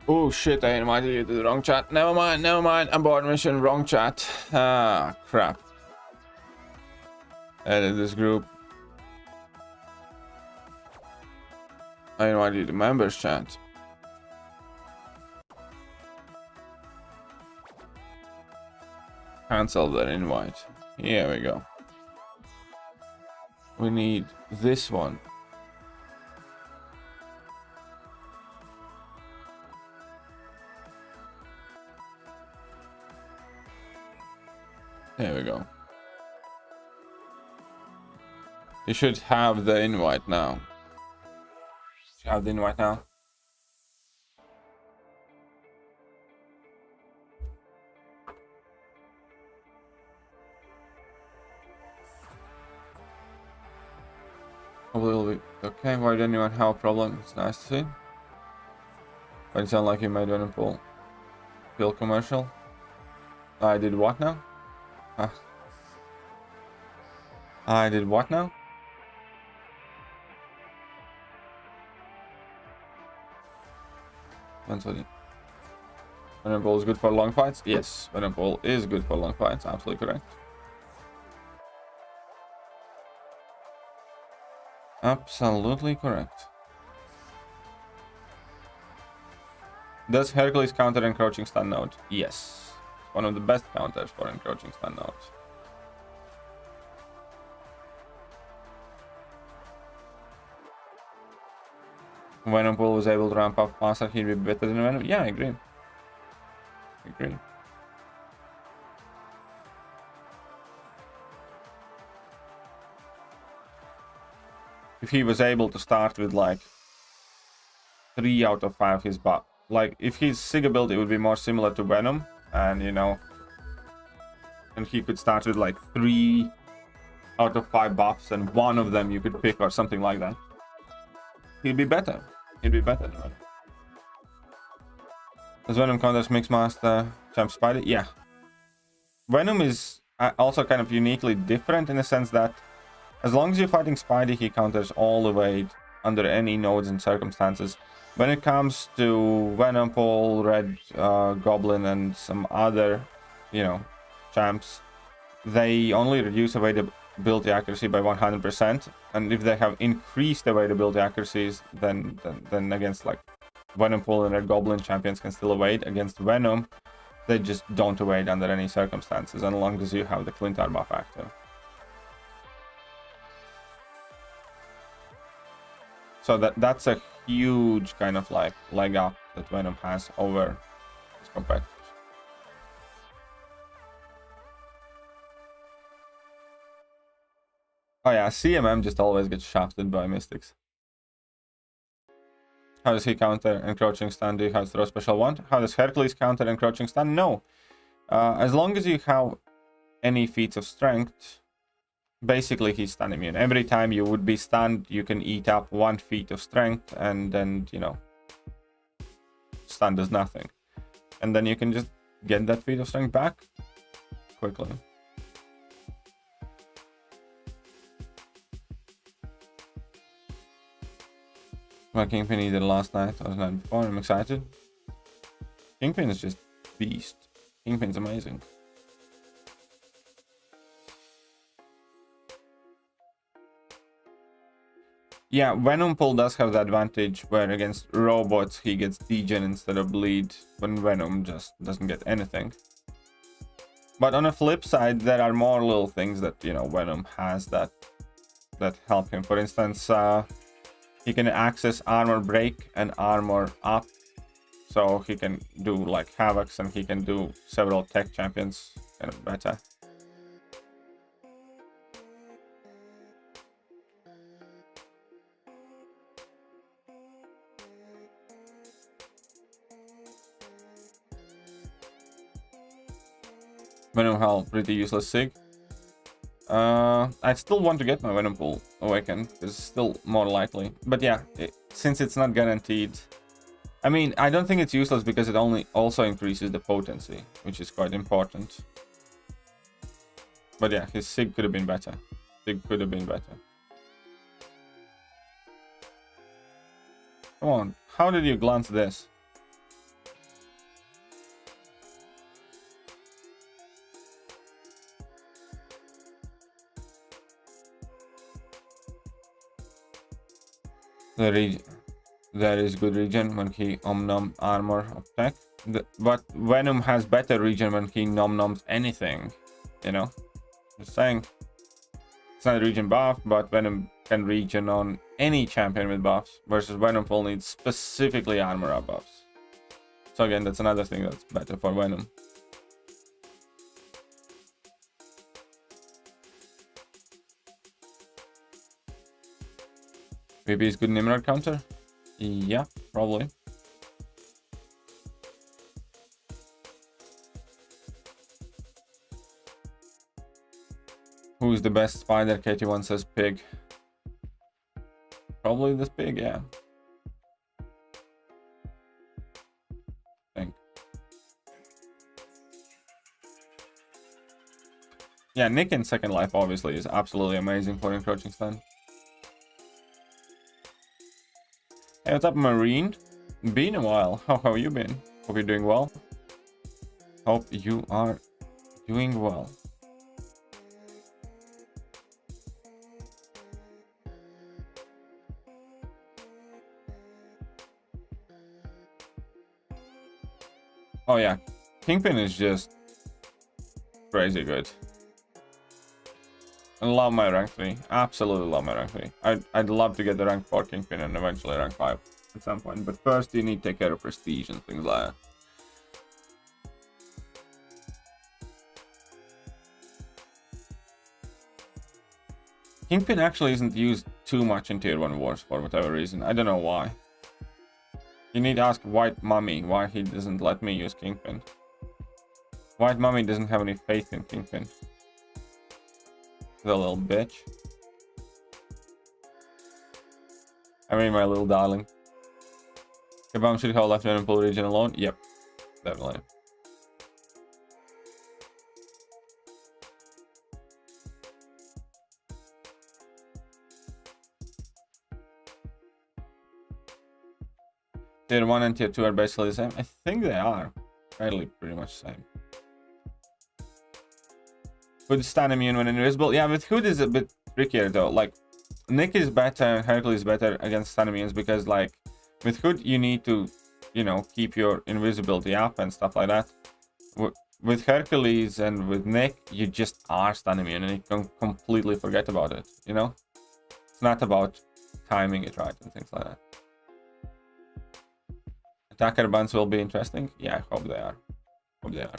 Oh shit, I invited you to the wrong chat. Never mind, abort mission, wrong chat. Ah, crap. Edit this group. I invited you to members chat. Cancel that invite. Here we go. We need this one. There we go. You should have the invite now. You have the invite now. A little bit. Okay, why didn't anyone have a problem? It's nice to see. But it sounded like you made an pill commercial. I did what now? I did what now? Venom Ball is good for long fights? Yes, Venom Ball is good for long fights, absolutely correct. Absolutely correct. Does Hercules counter encroaching stun node? Yes. One of the best counters for encroaching stun nodes. Venom Pool was able to ramp up faster, he'd be better than Venom. Yeah, I agree. If he was able to start with like 3 out of 5 his buff, like if his Sig ability would be more similar to Venom, and you know, and he could start with like 3 out of 5 buffs and one of them you could pick or something like that, he'd be better. He'd be better than Venom. Does Venom counters Mixmaster Champ Spidey? Yeah. Venom is also kind of uniquely different in the sense that as long as you're fighting Spidey, he counters all the way under any nodes and circumstances. When it comes to Venom, Paul, Red Goblin, and some other, you know, champs, they only reduce availability accuracy by 100%. And if they have increased availability accuracies, then against like Venom, Paul, and Red Goblin, champions can still evade. Against Venom, they just don't evade under any circumstances, as long as you have the Clintar buff active. So that's a huge kind of like leg up that Venom has over his competitors. Oh yeah, CMM just always gets shafted by Mystics. How does he counter encroaching stun? Do you have throw special wand? How does Hercules counter encroaching stun? No. As long as you have any feats of strength, basically he's stun immune. Every time you would be stunned, you can eat up 1 feat of strength, and then, you know, stun does nothing. And then you can just get that feat of strength back quickly. My Kingpin either last night or the night before. I'm excited. Kingpin is just beast. Kingpin's amazing. Yeah, Venom Pull does have the advantage where against robots he gets degen instead of bleed, when Venom just doesn't get anything. But on the flip side, there are more little things that, you know, Venom has that help him. For instance, he can access armor break and armor up, so he can do like Havocs, and he can do several tech champions kind of better. Venom Hell, pretty useless sig. I still want to get my Venom Pool awakened. It's still more likely. But yeah, since it's not guaranteed. I mean, I don't think it's useless because it also increases the potency, which is quite important. But yeah, his sig could have been better. Sig could have been better. Come on, how did you glance this? There is good regen when he nom armor of tech. But Venom has better regen when he noms anything, you know? Just saying. It's not a regen buff, but Venom can regen on any champion with buffs, versus Venom will need specifically armor up buffs. So again, that's another thing that's better for Venom. Maybe it's good Nimrod counter? Yeah, probably. Who's the best spider? KT1 says Pig. Probably this Pig, yeah. I think. Yeah, Nick in Second Life obviously is absolutely amazing for encroaching stun. Hey, what's up, Marine? Been a while. How have you been? Hope you're doing well. Hope you are doing well. Oh yeah, Kingpin is just crazy good. I love my rank 3. Absolutely love my rank 3. I'd love to get the rank 4 Kingpin and eventually rank 5 at some point. But first you need to take care of prestige and things like that. Kingpin actually isn't used too much in tier 1 wars for whatever reason. I don't know why. You need to ask White Mummy why he doesn't let me use Kingpin. White Mummy doesn't have any faith in Kingpin. The little bitch. I mean, my little darling. Kabam should hold left and pull region alone. Yep, definitely. Tier 1 and Tier 2 are basically the same. I think they are. Fairly pretty much the same. Hood stun immune when invisible. Yeah, with Hood is a bit trickier though. Like, Nick is better and Hercules is better against stun immunes because, like, with Hood you need to, you know, keep your invisibility up and stuff like that. With Hercules and with Nick, you just are stun immune and you can completely forget about it, you know? It's not about timing it right and things like that. Attacker bans will be interesting. Yeah, I hope they are. Hope they are.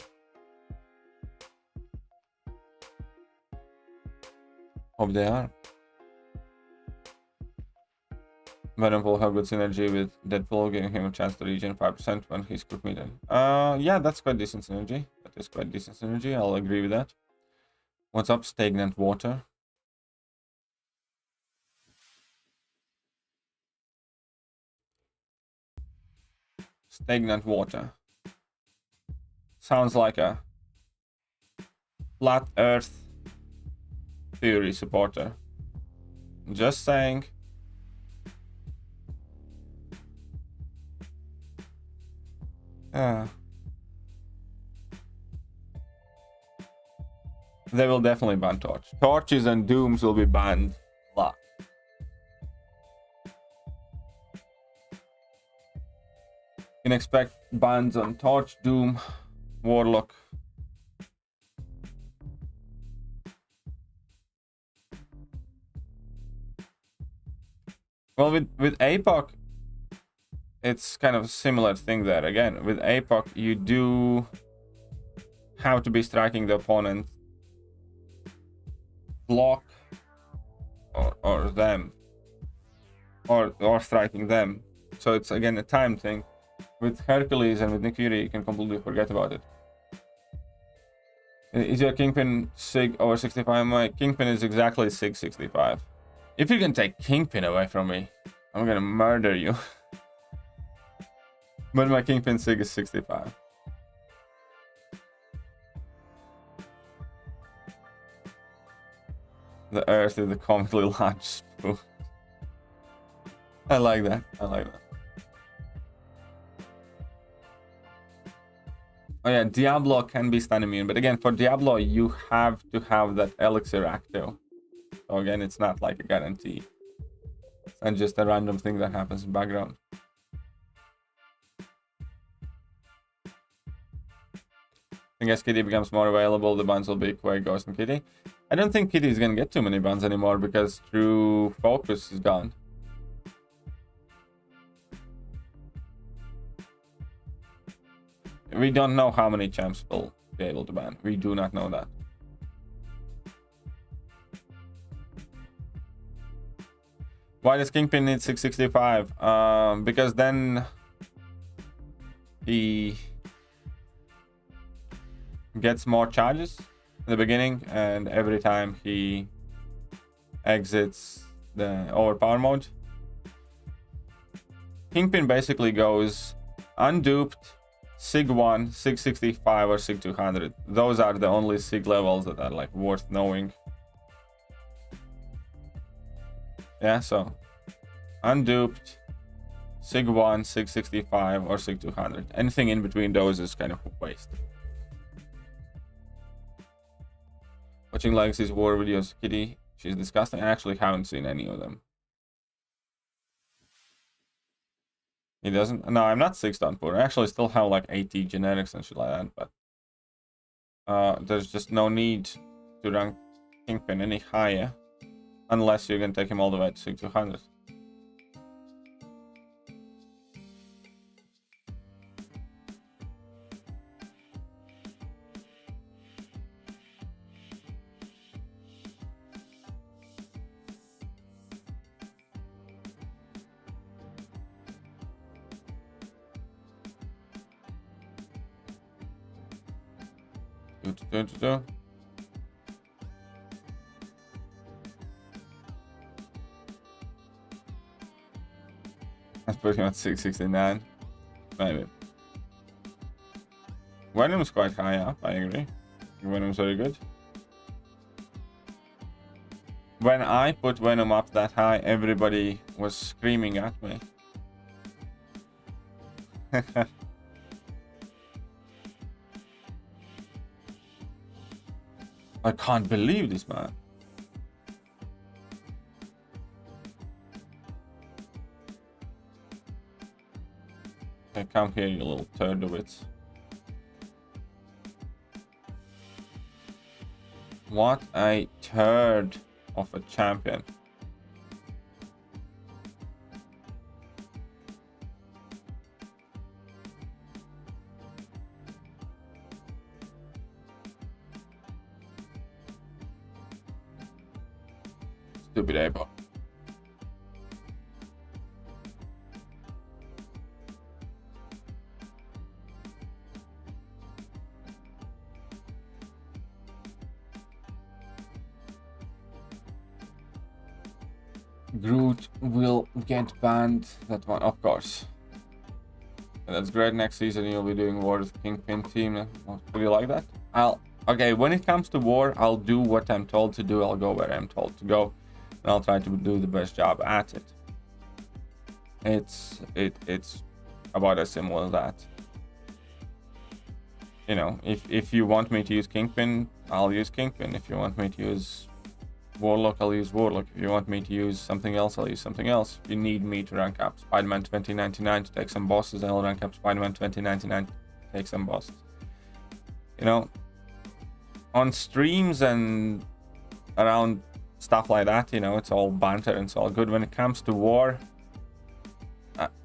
Hope they are. Venom will have good synergy with Deadpool, giving him a chance to regen 5% when he's quick meter. Yeah, that's quite decent synergy. That is quite decent synergy. I'll agree with that. What's up, stagnant water? Stagnant water. Sounds like a flat earth theory supporter. Just saying. They will definitely ban Torch. Torches and Dooms will be banned. Luck. You can expect bans on Torch, Doom, Warlock, Well, with APOC, it's kind of a similar thing there. Again, with APOC, you do have to be striking the opponent block or them or striking them. So it's again a time thing. With Hercules and with Thekiryu, you can completely forget about it. Is your Kingpin Sig over 65? My Kingpin is exactly Sig 65. If you can take Kingpin away from me, I'm gonna murder you. But my Kingpin Sig is 65. The Earth is a comically large spoon. I like that. I like that. Oh yeah, Diablo can be stun immune, but again, for Diablo, you have to have that elixir active. So again, it's not like a guarantee. It's not just a random thing that happens in background. I guess Kitty becomes more available, the bans will be Quake, Ghost, and Kitty. I don't think Kitty is gonna get too many bans anymore because True Focus is gone. We don't know how many champs will be able to ban. We do not know that. Why does Kingpin need 665? Because then he gets more charges in the beginning, and every time he exits the overpower mode, Kingpin basically goes unduped, Sig 1, Sig 65, or Sig 200. Those are the only Sig levels that are like worth knowing. Yeah, so unduped, Sig 1, Sig 65, or Sig 200. Anything in between those is kind of a waste. Watching Legacy's war videos, Kitty, she's disgusting. I actually haven't seen any of them. He doesn't? No, I'm not 6 on poor. I actually still have like 80 generics and shit like that, but there's just no need to rank Kingpin any higher unless you can take him all the way to 600. That's pretty much 669. Maybe. Venom's quite high up, I agree. Venom's very good. When I put Venom up that high, everybody was screaming at me. I can't believe this, man. Okay, come here, you little turdowitz. What a turd of a champion. Stupid Apo. Groot will get banned. That one, of course. That's great. Next season you'll be doing War with Kingpin team. Would you like that? Okay, when it comes to war, I'll do what I'm told to do. I'll go where I'm told to go, and I'll try to do the best job at it. It's about as simple as that. You know, if you want me to use Kingpin, I'll use Kingpin. If you want me to use Warlock, I'll use Warlock. If you want me to use something else, I'll use something else. If you need me to rank up Spider-Man 2099 to take some bosses, I'll rank up Spider-Man 2099 to take some bosses. You know, on streams and around stuff like that, you know, it's all banter and it's all good. When it comes to war,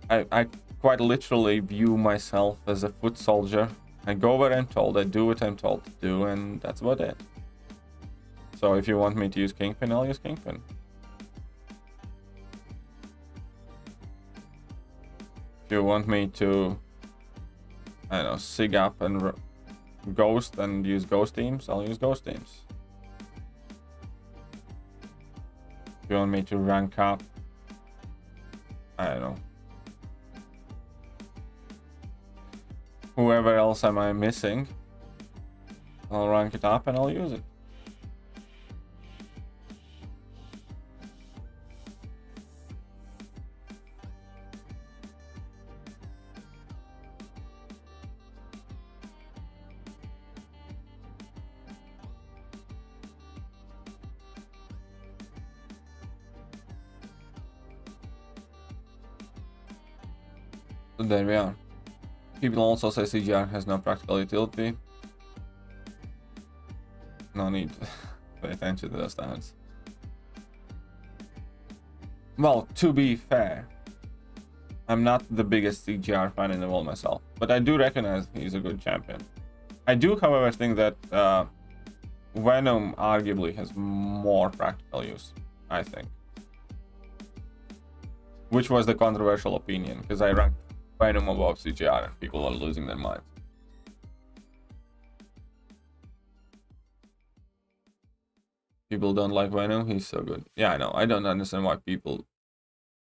I quite literally view myself as a foot soldier. I go where I'm told, I do what I'm told to do, and that's about it. So if you want me to use Kingpin, I'll use Kingpin. If you want me to, I don't know, sig up and ghost and use ghost teams, I'll use ghost teams. If you want me to rank up, I don't know, whoever else am I missing, I'll rank it up and I'll use it. So there we are. People also say CGR has no practical utility. No need to pay attention to those stats. Well, to be fair, I'm not the biggest CGR fan in the world myself, but I do recognize he's a good champion. I do, however, think that Venom arguably has more practical use, I think. Which was the controversial opinion, because I ranked Venom above CGR and people are losing their minds. People don't like Venom, he's so good. Yeah, I know, I don't understand why people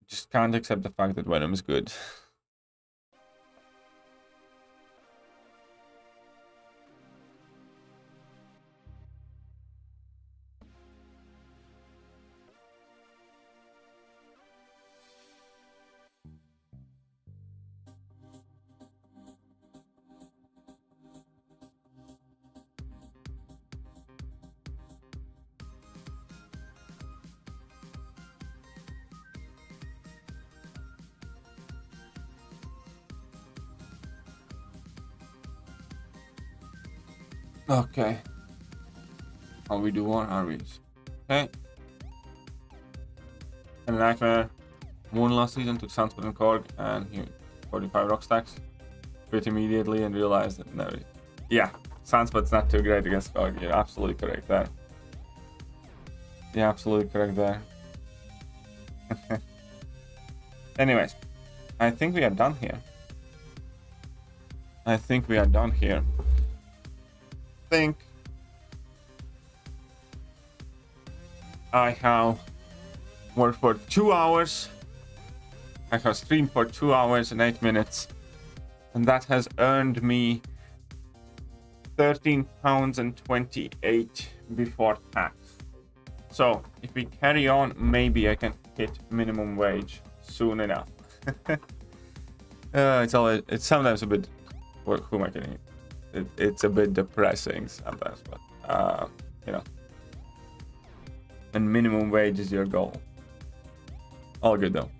just can't accept the fact that Venom is good. Okay. How we do on RVs. Okay. And Nightmare won last season, took Sunspot and Korg, and he 45 rock stacks. Quit immediately and realized that no. Yeah, Sunspot's not too great against Korg. You're absolutely correct there. You're absolutely correct there. Anyways, I think we are done here. I think I have worked for 2 hours. I have streamed for 2 hours and 8 minutes, and that has earned me £13.28 before tax. So if we carry on, maybe I can hit minimum wage soon enough. It's sometimes a bit, who am I kidding? It's a bit depressing sometimes, but you know, and minimum wage is your goal. All good though.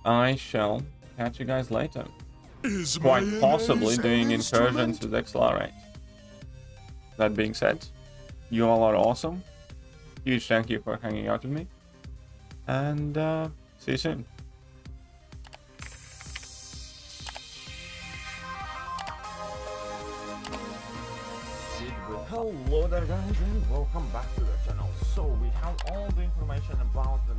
I shall catch you guys later. Quite possibly doing incursions with Accelerate. That being said, you all are awesome. Huge thank you for hanging out with me, and see you soon. Hello there guys and welcome back to the channel. So we have all the information about the